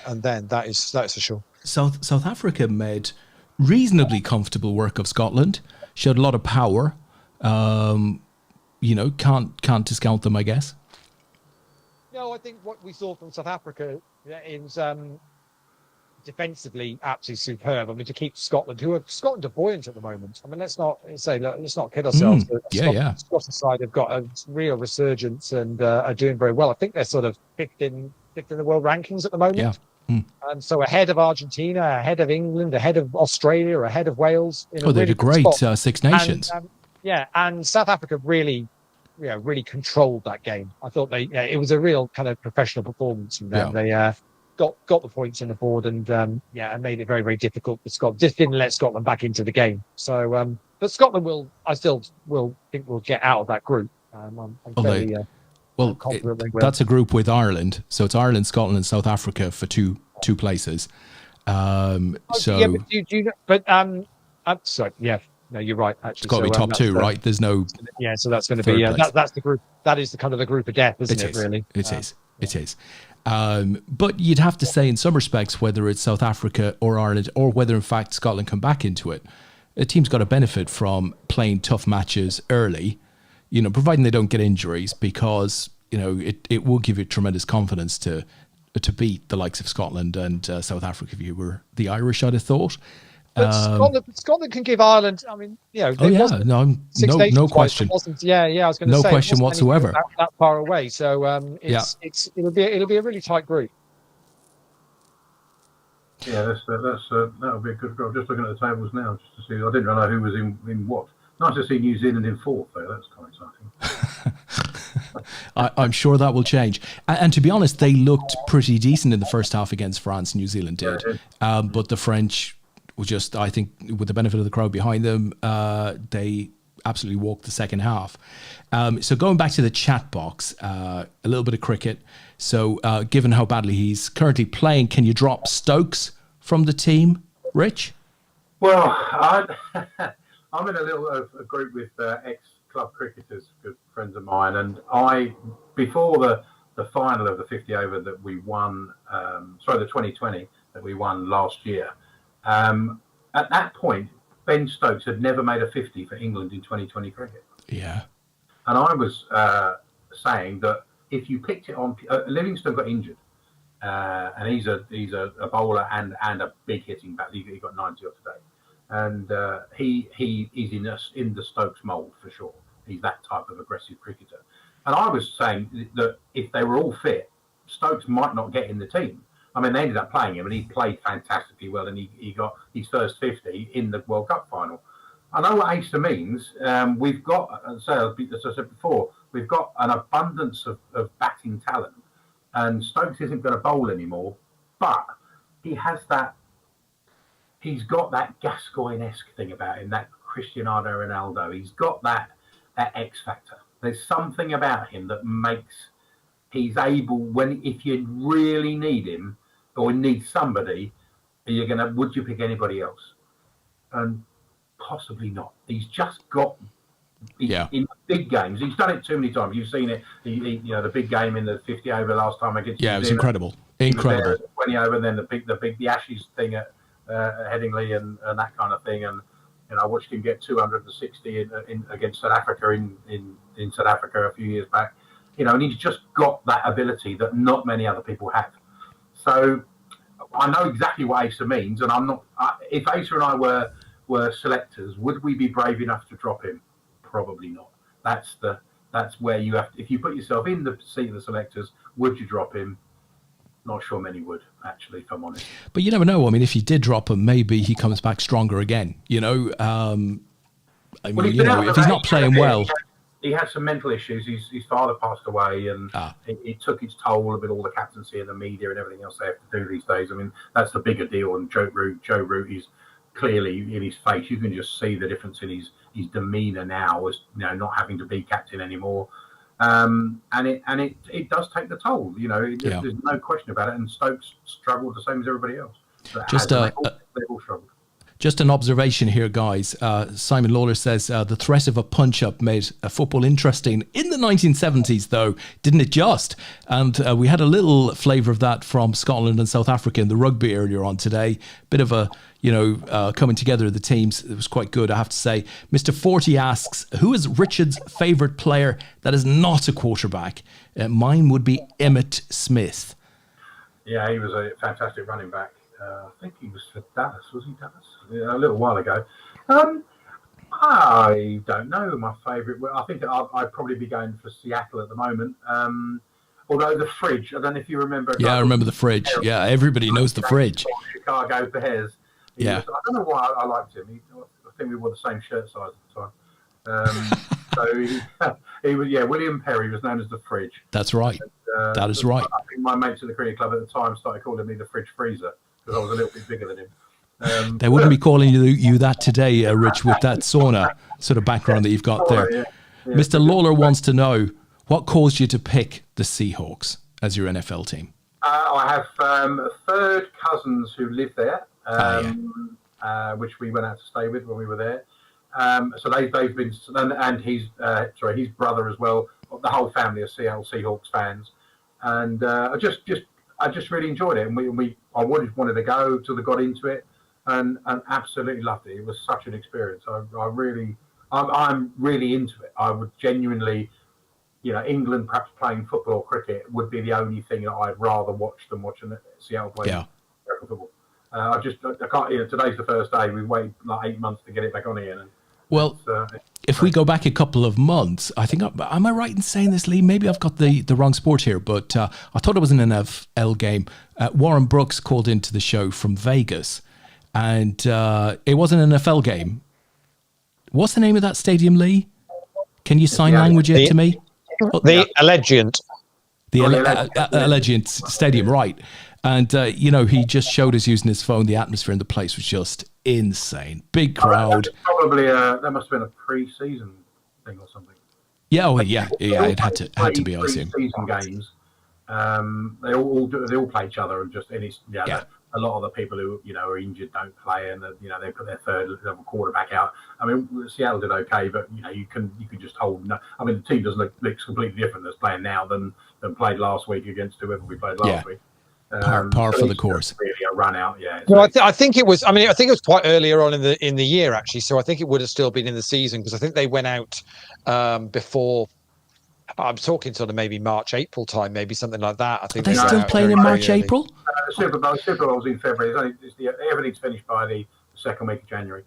and then. That's for sure. South Africa made reasonably comfortable work of Scotland. Showed a lot of power. Can't discount them, I guess. No, I think what we saw from South Africa is defensively absolutely superb. I mean, to keep Scotland are buoyant at the moment. I mean, let's not kid ourselves. Scottish side have got a real resurgence and are doing very well. I think they're sort of fifth in the world rankings at the moment. Yeah. And so ahead of Argentina, ahead of England, ahead of Australia, ahead of Wales. They had a great Six Nations. And South Africa really controlled that game. I thought it was a real kind of professional performance from them. Yeah. They got the points on the board and made it very, very difficult for Scotland. Just didn't let Scotland back into the game. So, but Scotland I still think will get out of that group. I'm fairly confident they will. That's a group with Ireland. So it's Ireland, Scotland, and South Africa for two places. Sorry, yeah. No, you're right. Actually, it's got to be top two, right? There's no. Yeah, so that's going to be that's the group. That is the kind of the group of death, isn't it? Really, it is. But you'd have to say, in some respects, whether it's South Africa or Ireland, or whether in fact Scotland come back into it, a team's got to benefit from playing tough matches early. Providing they don't get injuries, because it will give you tremendous confidence to beat the likes of Scotland and South Africa if you were the Irish, I'd have thought. But Scotland can give Ireland. I mean, no question. I was going to say no question whatsoever. That far away, so it'll be a really tight group. Yeah, that'll be a good group. Just looking at the tables now, just to see. I didn't know who was in what. Nice to see New Zealand in fourth, though. That's quite exciting. I'm sure that will change. And to be honest, they looked pretty decent in the first half against France. New Zealand did, but the French was just, I think, with the benefit of the crowd behind them, they absolutely walked the second half. So going back to the chat box, a little bit of cricket. So given how badly he's currently playing, can you drop Stokes from the team, Rich? Well, I'm in a little group with ex-club cricketers, good friends of mine, and before the final of the 50 over that we won, the 2020 that we won last year, at that point, Ben Stokes had never made a 50 for England in 2020 cricket. Yeah. And I was saying that if you picked it on, Livingston got injured, and he's a bowler and a big hitting bat. He got 90 off today, and he's in the Stokes mould for sure. He's that type of aggressive cricketer. And I was saying that if they were all fit, Stokes might not get in the team. I mean, they ended up playing him, and he played fantastically well, and he got his first 50 in the World Cup final. I know what Acer means. We've got, as I said before, we've got an abundance of batting talent, and Stokes isn't going to bowl anymore, but he has that. He's got that Gascoigne-esque thing about him, that Cristiano Ronaldo. He's got that X factor. There's something about him that makes he's able, if you really need him or need somebody, would you pick anybody else? And possibly not. He's just got in big games. He's done it too many times. You've seen it. The big game in the 50 over last time against. Yeah, it was incredible. Incredible. 20 over, and then the Ashes thing at Headingley and that kind of thing. And I watched him get 260 against South Africa in South Africa a few years back. And he's just got that ability that not many other people have. So I know exactly what Acer means, and I'm not. If Acer and I were selectors, would we be brave enough to drop him? Probably not. That's where you have to, if you put yourself in the seat of the selectors, would you drop him? Not sure many would, actually, if I'm honest. But you never know. I mean, if you did drop him, maybe he comes back stronger again. If he's not playing well. He had some mental issues. His father passed away, and it took its toll with all the captaincy and the media and everything else they have to do these days. I mean, that's the bigger deal. And Joe Root is clearly in his face. You can just see the difference in his demeanour now, as not having to be captain anymore. And it does take the toll. There's no question about it. And Stokes struggled the same as everybody else. They've all struggled. Just an observation here, guys. Simon Lawler says the threat of a punch-up made football interesting in the 1970s, though, didn't it just? And we had a little flavour of that from Scotland and South Africa in the rugby earlier on today. Bit of a, coming together of the teams. It was quite good, I have to say. Mr. 40 asks, who is Richard's favourite player that is not a quarterback? Mine would be Emmitt Smith. Yeah, he was a fantastic running back. I think he was for Dallas, was he Dallas? Yeah, a little while ago. I don't know my favourite. I think I'd probably be going for Seattle at the moment. Although the Fridge, I don't know if you remember. Yeah, I remember the Fridge. Yeah, everybody knows the Fridge. Chicago Bears. I don't know why I liked him. I think we wore the same shirt size at the time. He was, William Perry was known as the Fridge. That's right. And, that is right. I think my mates at the cricket club at the time started calling me the Fridge Freezer because I was a little bit bigger than him. They wouldn't be calling you that today, Rich, with that sauna sort of background that you've got there. Yeah. Mr. Lawler wants to know, what caused you to pick the Seahawks as your NFL team? I have third cousins who live there, which we went out to stay with when we were there. So they've been, and his brother as well. The whole family are Seattle Seahawks fans, and I just really enjoyed it. And I wanted to go till they got into it, and absolutely loved it. It was such an experience. I'm really into it. I would genuinely, England perhaps playing football or cricket would be the only thing that I'd rather watch than watching Seattle play football. I can't. Today's the first day. We've waited like 8 months to get it back on again. Well, if we go back a couple of months, I think, am I right in saying this, Leigh? Maybe I've got the wrong sport here, but I thought it was an NFL game. Warren Brooks called into the show from Vegas, and it was an NFL game. What's the name of that stadium, Leigh? Can you sign language it to me? The Allegiant. The Allegiant Stadium, right. And, he just showed us using his phone. The atmosphere in the place was just insane. Big crowd. Probably that must have been a pre-season thing or something. Yeah, it had to be, I assume. Pre-season games. They all play each other, and a lot of the people who are injured don't play, and they put their third level quarterback out. I mean, Seattle did okay, but you can just hold. I mean, the team doesn't look completely different that's playing now than played last week against whoever we played last week. Par for the course. Really a run out, yeah. Well, I think it was. I mean, I think it was quite earlier on in the year actually. So I think it would have still been in the season because I think they went out before. I'm talking sort of maybe March, April time, maybe something like that. I think are they still playing in March, April? The Super Bowl's in February. Everything's finished by the second week of January.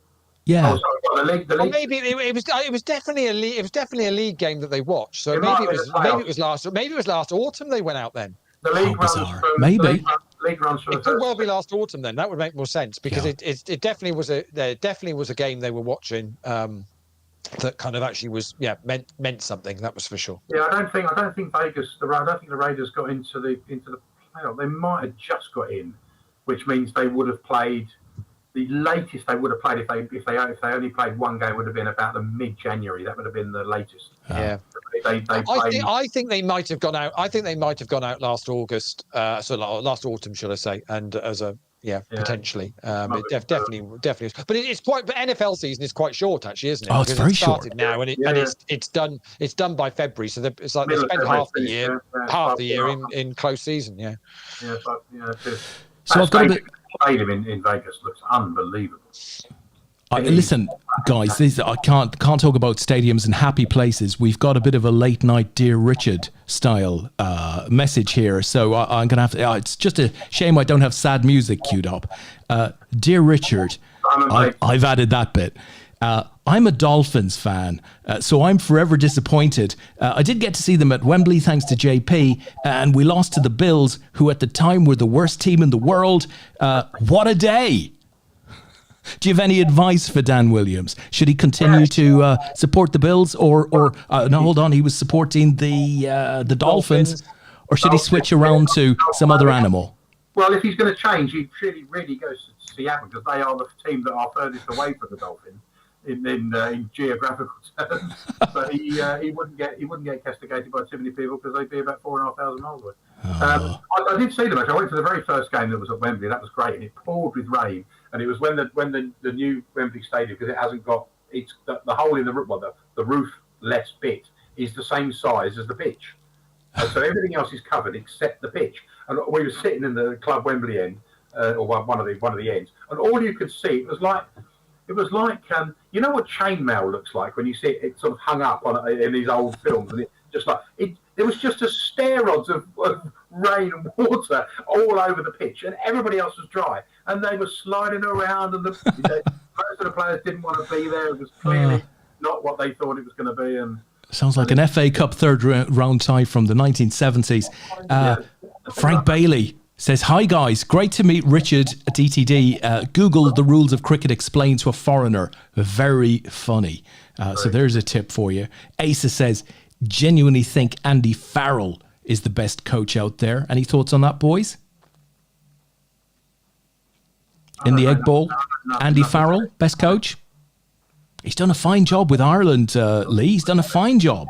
Yeah. The league. Well, maybe it was definitely a league. It was definitely a league game that they watched. So maybe it was last autumn they went out then. The league runs bizarre. from Maybe. League runs from it could well be last autumn then. That would make more sense because it definitely was a game they were watching that kind of actually was meant something. That was for sure. Yeah, I don't think Vegas. I don't think the Raiders got into the playoff. They might have just got in, which means they would have played. The latest they would have played if they only played one game would have been about the mid-January. That would have been the latest. Yeah. I think they might have gone out. I think they might have gone out last August, last autumn, should I say? And as a potentially, it definitely. But it's quite. But NFL season is quite short, actually, isn't it? Oh, it's very short now, and it's done. It's done by February, so it's like they spend half the year in close seaon. Yeah. So I've got a bit. Stadium in Vegas looks unbelievable. Listen, guys, I can't talk about stadiums and happy places. We've got a bit of a late night Dear Richard style message here, so I'm gonna have to. It's just a shame I don't have sad music queued up. Dear Richard, I've added that bit. I'm a Dolphins fan, so I'm forever disappointed. I did get to see them at Wembley thanks to JP, and we lost to the Bills, who at the time were the worst team in the world. What a day! Do you have any advice for Dan Williams? Should he continue to support the Bills, or no? Hold on, he was supporting the Dolphins, or should he switch around to some other animal? Well, if he's going to change, he really goes to Seattle because they are the team that are furthest away from the Dolphins in geographical terms. But he wouldn't get castigated by too many people because they'd be about 4,500 miles away. I did see the match. I went to the very first game that was at Wembley. That was great, and it poured with rain. And it was when the new Wembley Stadium, because it hasn't got the hole in the roof, the roofless bit is the same size as the pitch. So everything else is covered except the pitch. And we were sitting in the Club Wembley end, or one of the ends, and all you could see was like you know what chainmail looks like when you see it sort of hung up in these old films, and it just like it. There was just a steroids of rain and water all over the pitch, and everybody else was dry, and they were sliding around, and most of the players didn't want to be there. It was clearly not what they thought it was going to be, and. Sounds like an FA Cup third round tie from the 1970s. Frank Bailey says, "Hi guys, great to meet Richard at DTD. Google the rules of cricket explained to a foreigner. Very funny." So there's a tip for you. Asa says, "Genuinely think Andy Farrell is the best coach out there." Any thoughts on that, boys? In the Egg Bowl, Andy Farrell, best coach? He's done a fine job with Ireland, Leigh. He's done a fine job.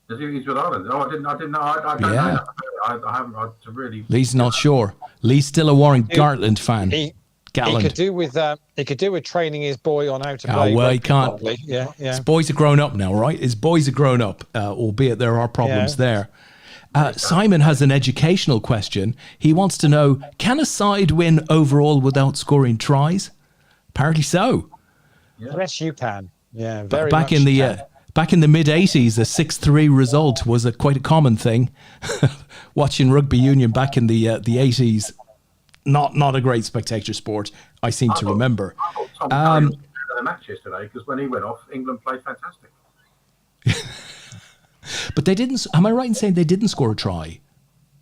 He's with Ireland. Oh, I didn't know. I don't know. I haven't really. Lee's not sure. Lee's still a Warren Gartland fan. He could do with training his boy on how to play. Oh well, he can't. Properly. Yeah. His boys are grown up now, right? His boys are grown up, albeit there are problems there. Simon has an educational question. He wants to know: can a side win overall without scoring tries? Apparently so. Yes, you can. Yeah, very back in the Back in the mid-'80s, a 6-3 result was quite a common thing. Watching rugby union back in the 80s, not a great spectator sport, I seem to remember. I thought Tom Curry was in the match yesterday because when he went off, England played fantastic. But they didn't. Am I right in saying they didn't score a try?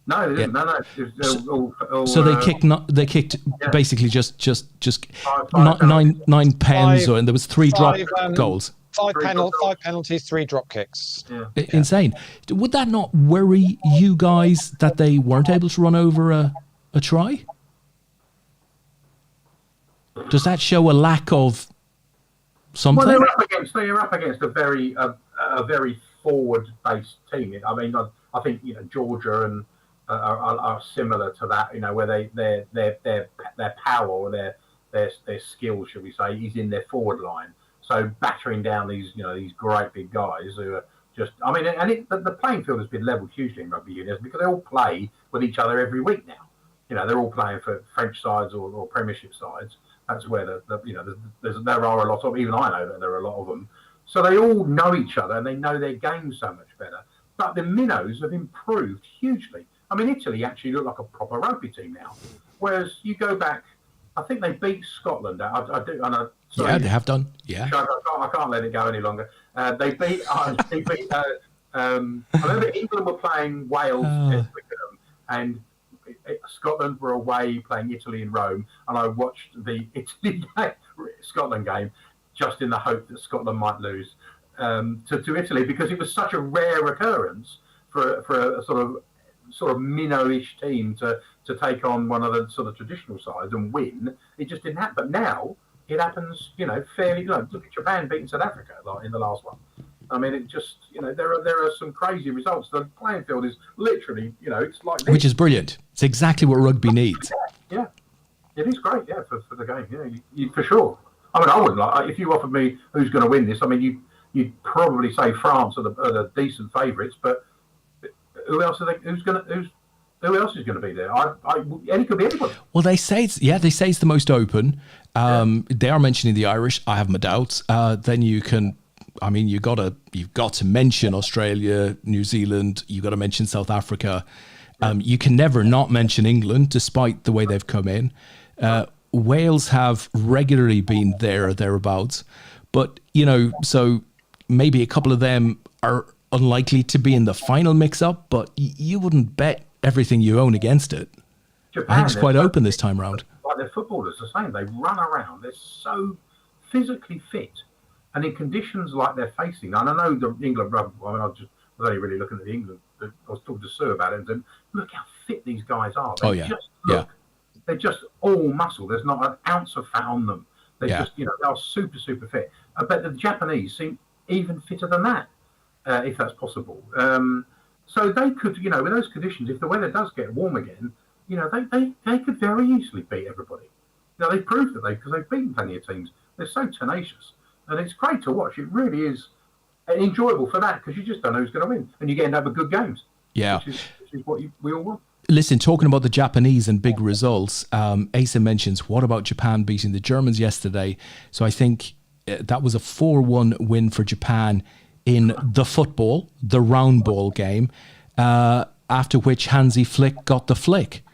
No, they didn't. No. So they kicked. They kicked basically just nine pens, and there was 3 drop goals. 5 penalties, 3 drop kicks. Yeah. Insane. Would that not worry you guys that they weren't able to run over a try? Does that show a lack of something? Well, they're up against a very forward-based team. I mean, I think Georgia and are similar to that. Where their power or their skill, should we say, is in their forward line. So battering down these great big guys who are just, I mean, and the playing field has been levelled hugely in rugby union because they all play with each other every week now. They're all playing for French sides or Premiership sides. That's where there are a lot of, even I know that there are a lot of them. So they all know each other and they know their game so much better. But the minnows have improved hugely. I mean, Italy actually look like a proper rugby team now. Whereas you go back, I think they beat Scotland. Yeah, they have done. Yeah, I can't let it go any longer. They beat. I remember England were playing Wales at Twickenham, and Scotland were away playing Italy in Rome, and I watched the Italy Scotland game just in the hope that Scotland might lose to Italy because it was such a rare occurrence for a sort of minnow-ish team to take on one of the sort of traditional sides and win. It just didn't happen. But now it happens, fairly. Look at Japan beating South Africa in the last one. I mean, it just, there are some crazy results. The playing field is literally, it's like this. Which is brilliant. It's exactly what rugby needs. Yeah, it is great. Yeah, for the game. Yeah, you, for sure. I mean, I wouldn't if you offered me who's going to win this. I mean, you'd probably say France are the decent favourites, but who else are they? Who else is going to be there? It could be anybody. Well, they say it's the most open. They are mentioning the Irish. I have my doubts. Then you can. I mean, you've got to mention Australia, New Zealand. You've got to mention South Africa. You can never not mention England, despite the way they've come in. Wales have regularly been there or thereabouts, but so maybe a couple of them are unlikely to be in the final mix-up. But you wouldn't bet everything you own against it. Japan, I think it's quite open this time round. Like their footballers, the same. They run around. They're so physically fit. And in conditions like they're facing, and I know the England rugby, I mean, I was only really looking at the England, I was talking to Sue about it and said, look how fit these guys are. They're just all muscle. There's not an ounce of fat on them. They're just, they are super, super fit. I bet the Japanese seem even fitter than that, if that's possible. So they could, with those conditions, if the weather does get warm again, they could very easily beat everybody. They've proved that because they've beaten plenty of teams. They're so tenacious. And it's great to watch. It really is enjoyable for that because you just don't know who's going to win. And you get into good games. Yeah. Which is what we all want. Listen, talking about the Japanese and big results, Asa mentions, what about Japan beating the Germans yesterday? So I think that was a 4-1 win for Japan in the round ball game, after which Hansi Flick got the flick.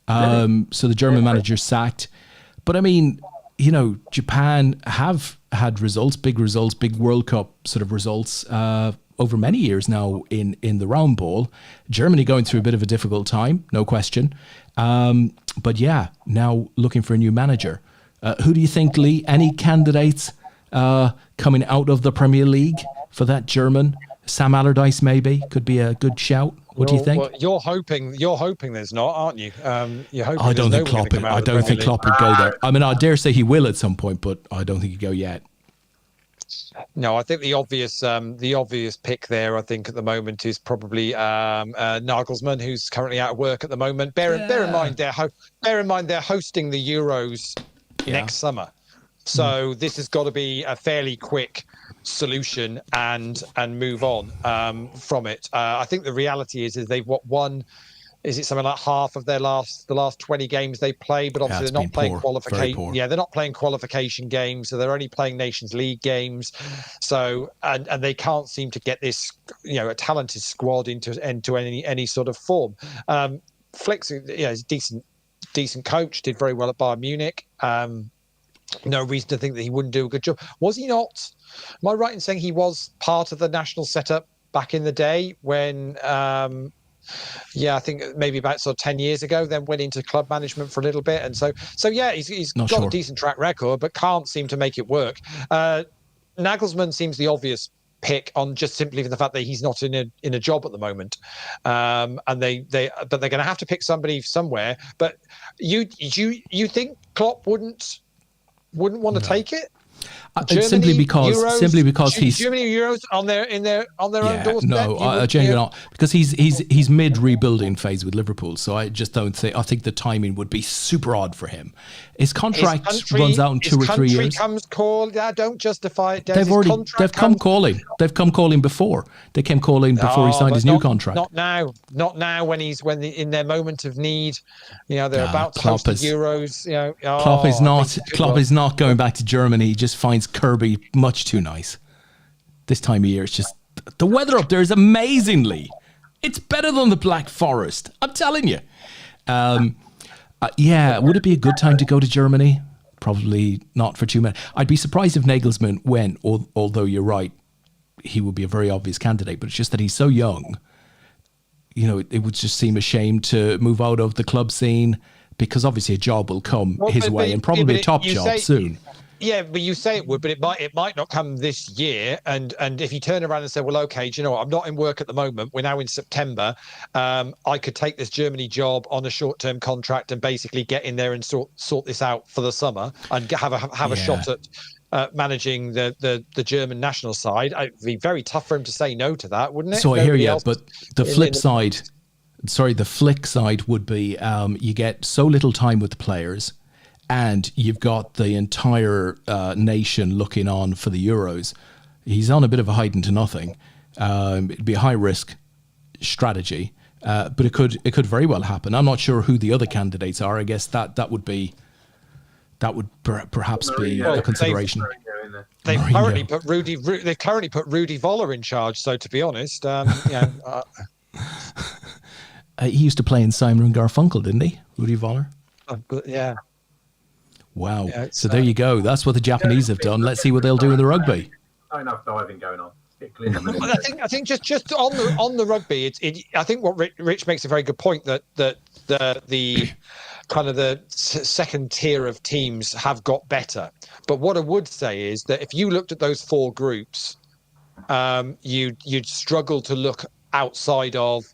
So the German manager sacked. But I mean, Japan have had big World Cup sort of results over many years now in the round ball. Germany going through a bit of a difficult time, no question. But yeah, now looking for a new manager. Who do you think, Leigh? Any candidates coming out of the Premier League for that German? Sam Allardyce maybe could be a good shout. What do you think? Well, you're hoping there's not, aren't you? You're hoping. I don't think Klopp would go there. I mean, I dare say he will at some point, but I don't think he'd go yet. No, I think the obvious pick there, I think at the moment is probably Nagelsmann, who's currently out of work at the moment. Bear in mind they're hosting the Euros next summer, so this has got to be a fairly quick solution and move on from it. I think the reality is they've won is it something like half of the last 20 games they play? But obviously they're not playing qualification. Yeah, they're not playing qualification games, so they're only playing Nations League games. So and they can't seem to get this, a talented squad into any sort of form. Flick's, is a decent coach. Did very well at Bayern Munich. No reason to think that he wouldn't do a good job. Was he not? Am I right in saying he was part of the national setup back in the day when? I think maybe about sort of 10 years ago, then went into club management for a little bit. And so yeah, he's got a decent track record, but can't seem to make it work. Nagelsmann seems the obvious pick on just simply for the fact that he's not in a job at the moment. And but they're going to have to pick somebody somewhere. But you think Klopp wouldn't want to take it? Germany, simply because he's Germany Euros on their own doorstep. No, genuinely not, because he's mid rebuilding phase with Liverpool. So I just don't think. I think the timing would be super odd for him. His contract runs out in 2 or 3 years. Don't justify it. They've come calling. They've come calling before. They came calling before he signed his new contract. Not now. Not now. When in their moment of need, they're about to host the Euros. Klopp is not going back to Germany. He just finds Kirby much too nice. This time of year, it's just the weather up there is amazingly. It's better than the Black Forest. I'm telling you. Would it be a good time to go to Germany? Probably not for too many. I'd be surprised if Nagelsmann went, although you're right, he would be a very obvious candidate. But it's just that he's so young. It would just seem a shame to move out of the club scene, because obviously a job will come his way, and probably a top job soon. Yeah, but you say it would, but it might not come this year. And if you turn around and say, well, okay, do you know what? I'm not in work at the moment. We're now in September. I could take this Germany job on a short-term contract and basically get in there and sort this out for the summer and have a shot at managing the German national side. It'd be very tough for him to say no to that, wouldn't it? So I hear you, but the flip side would be you get so little time with the players. And you've got the entire nation looking on for the Euros. He's on a bit of a hiding to nothing. It'd be a high risk strategy, but it could very well happen. I'm not sure who the other candidates are. I guess that would perhaps be a consideration. They've currently put Rudy Voller in charge. So to be honest, he used to play in Simon and Garfunkel, didn't he, Rudy Voller? Yeah. Wow. Yeah, so there you go. That's what the Japanese have done. Let's see what they'll do in the rugby. Not enough diving going on. I think just on the rugby, I think what Rich makes a very good point that the kind of the second tier of teams have got better. But what I would say is that if you looked at those 4 groups, you'd struggle to look outside of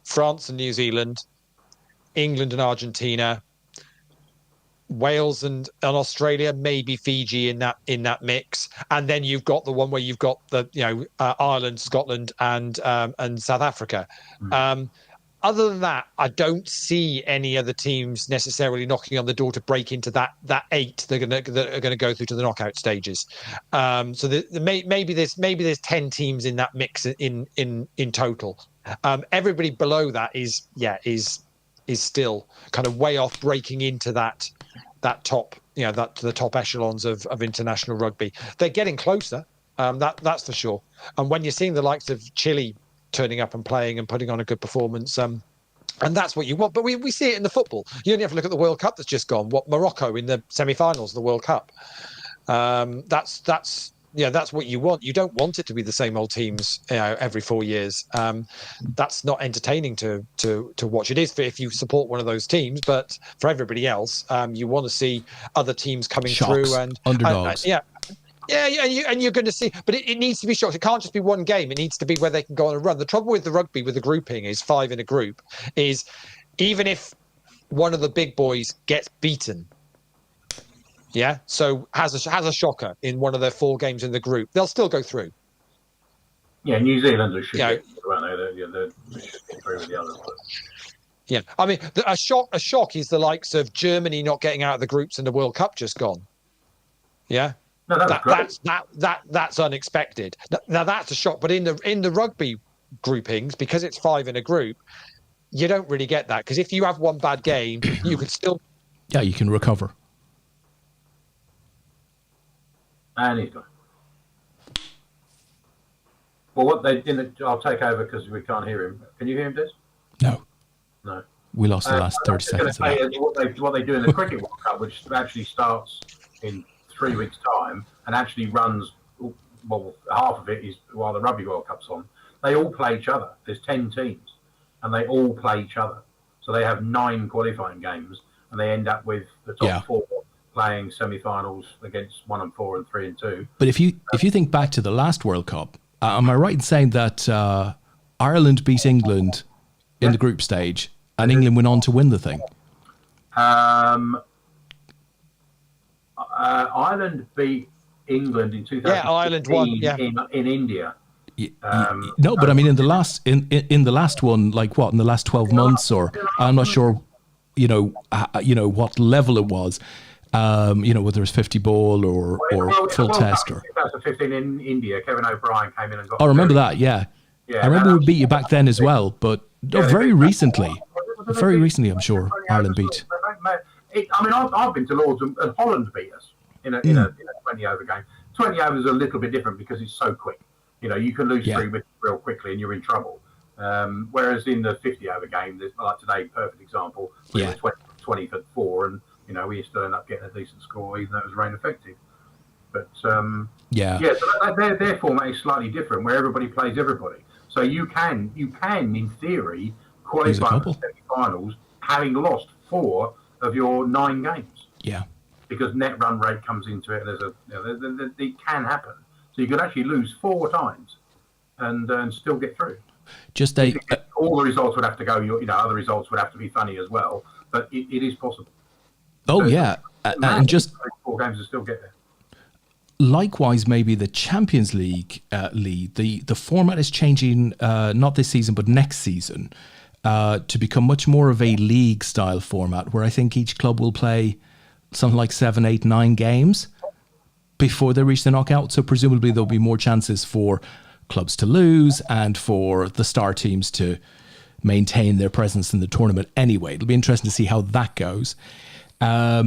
France and New Zealand, England and Argentina, Wales and Australia, maybe Fiji in that mix, and then you've got the one where you've got the Ireland, Scotland, and South Africa. Other than that, I don't see any other teams necessarily knocking on the door to break into that 8 that are going to go through to the knockout stages. So maybe there's 10 teams in that mix in total. Everybody below that is still kind of way off breaking into that top, the top echelons of international rugby. They're getting closer, that's for sure. And when you're seeing the likes of Chile turning up and playing and putting on a good performance, and that's what you want. But we see it in the football. You only have to look at the World Cup that's just gone. What Morocco in the semi-finals of the World Cup. That's what you want. You don't want it to be the same old teams, every 4 years. That's not entertaining to watch. It is if you support one of those teams, but for everybody else, you want to see other teams coming through and underdogs. And you're going to see, but it needs to be shocked. It can't just be one game. It needs to be where they can go on a run. The trouble with the rugby, with the grouping, is 5 in a group, is even if one of the big boys gets beaten, so has a shocker in one of their 4 games in the group, they'll still go through. Yeah, New Zealand should get through with the others. But... Yeah, I mean, a shock is the likes of Germany not getting out of the groups in the World Cup just gone. Yeah. No, that's unexpected. Now that's a shock. But in the rugby groupings, because it's 5 in a group, you don't really get that, because if you have one bad game, you can still... Yeah, you can recover. And he's gone. Well, what they didn't... I'll take over because we can't hear him. Can you hear him, Des? No. No. We lost the last 30 seconds. What they do in the Cricket World Cup, which actually starts in 3 weeks' time and actually runs, well, half of it is while the Rugby World Cup's on. They all play each other. There's 10 teams, and they all play each other. So they have 9 qualifying games, and they end up with the top 4 playing semi-finals against 1 and 4 and 3 and 2. But if you think back to the last World Cup, am I right in saying that Ireland beat England in the group stage, and England went on to win the thing? Ireland beat England in 2000. Yeah, Ireland won. Yeah, in India. No, but I mean in the last in the last one, like what, in the last 12 months, or I'm not sure, what level it was, whether it's 50 ball or full test or. 2015 in India, Kevin O'Brien came in and got. I remember that. Yeah, I remember we beat you back then as well, but very recently, I'm sure Ireland beat. I've been to Lords and Holland beat us in a 20 over game. 20 overs is a little bit different because it's so quick. You can lose 3 wickets real quickly and you're in trouble. Whereas in the 50 over game, there's like today, perfect example. We were 20 for 4, and we still end up getting a decent score, even though it was rain affected. But so their format is slightly different, where everybody plays everybody. So you can in theory qualify for semi-finals having lost 4 of your 9 games. Yeah. Because net run rate comes into it, and it can happen. So you could actually lose 4 times and still get through. All the results would have to go. Other results would have to be funny as well, but it is possible. Oh, so yeah, and just 4 games to still get there. Likewise, maybe the Champions League, Leigh, the format is changing, not this season, but next season, to become much more of a league-style format, where I think each club will play something like 7, 8, 9 games before they reach the knockout. So presumably there'll be more chances for clubs to lose and for the star teams to maintain their presence in the tournament anyway. It'll be interesting to see how that goes. I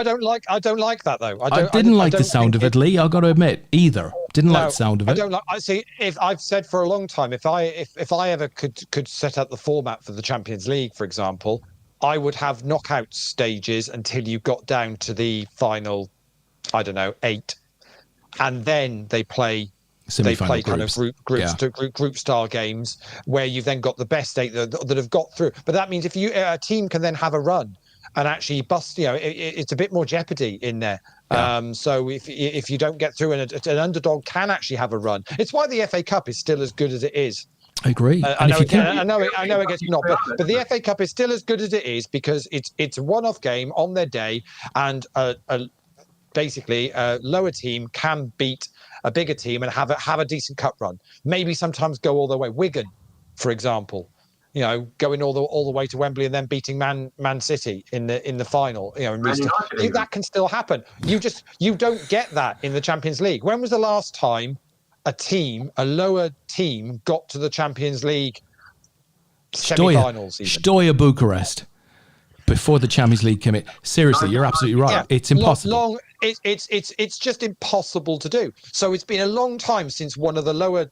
don't like that though. I didn't like the sound of it, Leigh. I've got to admit, either. Didn't like the sound of it. I don't like. I see. If I've said for a long time, if I ever could set up the format for the Champions League, for example, I would have knockout stages until you got down to the final, 8, and then they play kind of group style games where you've then got the best 8 that have got through. But that means if a team can then have a run and actually bust, it's a bit more jeopardy in there. Yeah. So if you don't get through, and an underdog can actually have a run, it's why the FA Cup is still as good as it is. I agree. I know it gets not, but the FA Cup is still as good as it is because it's a one-off game on their day, and basically a lower team can beat a bigger team and have a decent cup run. Maybe sometimes go all the way. Wigan, for example, going all the way to Wembley and then beating Man City in the final. That can still happen. You don't get that in the Champions League. When was the last time a lower team got to the Champions League semi-finals? Steaua Bucharest. Before the Champions League came in. Seriously, you're absolutely right. Yeah, it's impossible. It's just impossible to do. So it's been a long time since one of the lower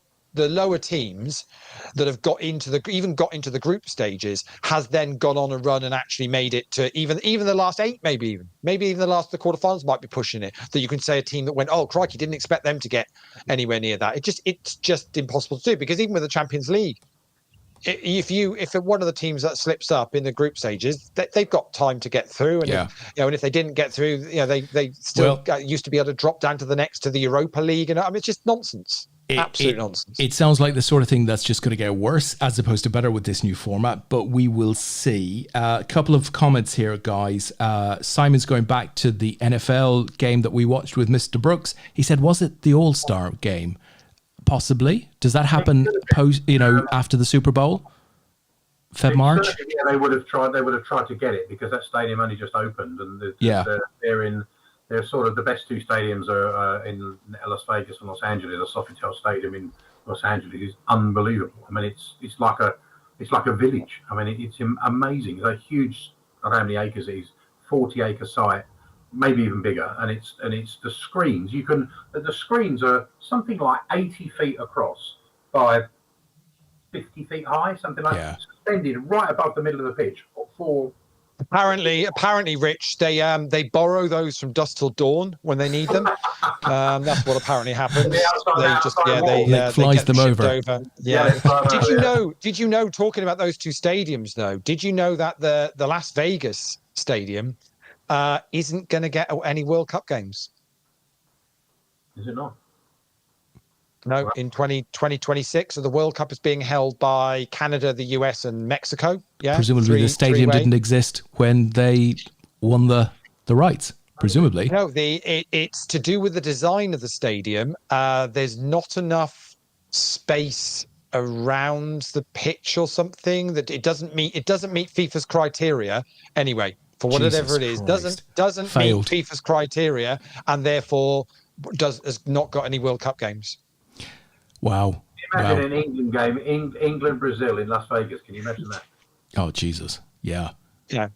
teams that have got into the group stages has then gone on a run and actually made it to even the last 8, maybe even the quarterfinals might be pushing it. That you can say a team that went, oh crikey, didn't expect them to get anywhere near that. It's just impossible to do, because even with the Champions League, if one of the teams that slips up in the group stages, they've got time to get through, and if they didn't get through, they still used to be able to drop down to the Europa League, and it's just nonsense. Absolute nonsense. It sounds like the sort of thing that's just going to get worse as opposed to better with this new format, but we will see. A couple of comments here, guys. Simon's going back to the NFL game that we watched with Mr. Brooks. He said, was it the All-Star game? Possibly. Does that happen after the Super Bowl? March? Yeah, they would have tried to get it, because that stadium only just opened, and they're sort of the best 2 stadiums are in Las Vegas and Los Angeles. The Sofitel Stadium in Los Angeles is unbelievable. I mean, it's like it's like a village. I mean, it's amazing. It's a huge, I don't know how many acres it is, 40-acre site, maybe even bigger. And it's the screens. The screens are something like 80 feet across by 50 feet high, something like that, suspended right above the middle of the pitch for. Apparently, Rich, they borrow those from dusk till dawn when they need them. That's what apparently happens. Nick flies them over. Yeah. Did you know? Talking about those two stadiums, though, did you know that the Las Vegas stadium isn't going to get any World Cup games? Is it not? No, in 2026, so the World Cup is being held by Canada, the US, and Mexico. Yeah, presumably the stadium didn't exist when they won the rights. Presumably, no. It's to do with the design of the stadium. There's not enough space around the pitch or something that it doesn't meet. It doesn't meet FIFA's criteria anyway. For whatever it is, doesn't meet FIFA's criteria, and therefore has not got any World Cup games. Wow. Imagine an England game, England-Brazil in Las Vegas. Can you imagine that? Oh, Jesus. Yeah. Yeah,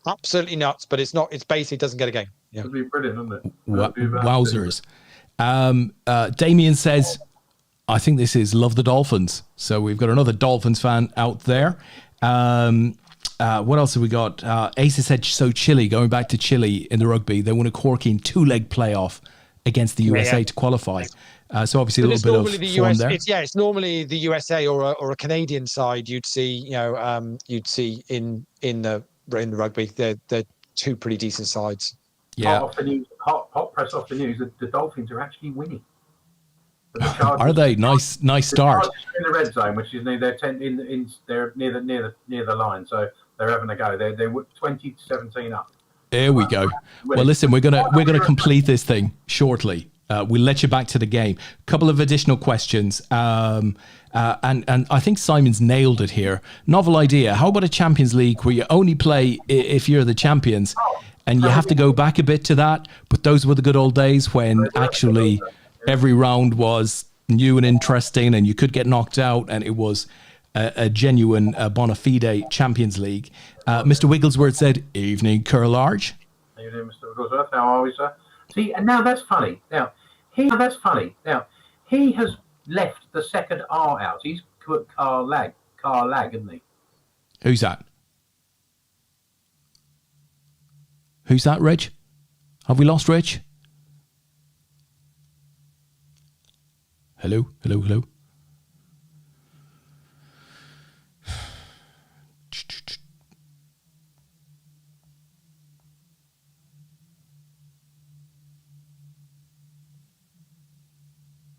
absolutely nuts, but it's not. It's basically doesn't get a game. Yeah. It'd be brilliant, wouldn't it? Wowzers. Damien says, I think this is Love the Dolphins. So we've got another Dolphins fan out there. What else have we got? Asa said, so Chile, going back to Chile in the rugby, they won a corking 2-leg playoff against the USA to qualify. So obviously a little bit of form there. It's normally the USA or a Canadian side you'd see, in the rugby. They're two pretty decent sides. Yeah. Hot press off the news. The Dolphins are actually winning. Are they? Nice start. In the red zone, which is near they're near the line, so they're having a go. They're 20-17 up. There we go. Well, listen, we're gonna complete this thing shortly. We'll let you back to the game. A couple of additional questions. And I think Simon's nailed it here. Novel idea. How about a Champions League where you only play if you're the champions? And you have to go back a bit to that. But those were the good old days when actually every round was new and interesting and you could get knocked out. And it was a genuine bona fide Champions League. Mr. Wigglesworth said, evening, Curlarge. Evening, Mr. Wigglesworth. How are we, sir? See, and now that's funny. Now, he has left the second R out. He's put car lag, isn't he? Who's that? Who's that, Reg? Have we lost Reg? Hello?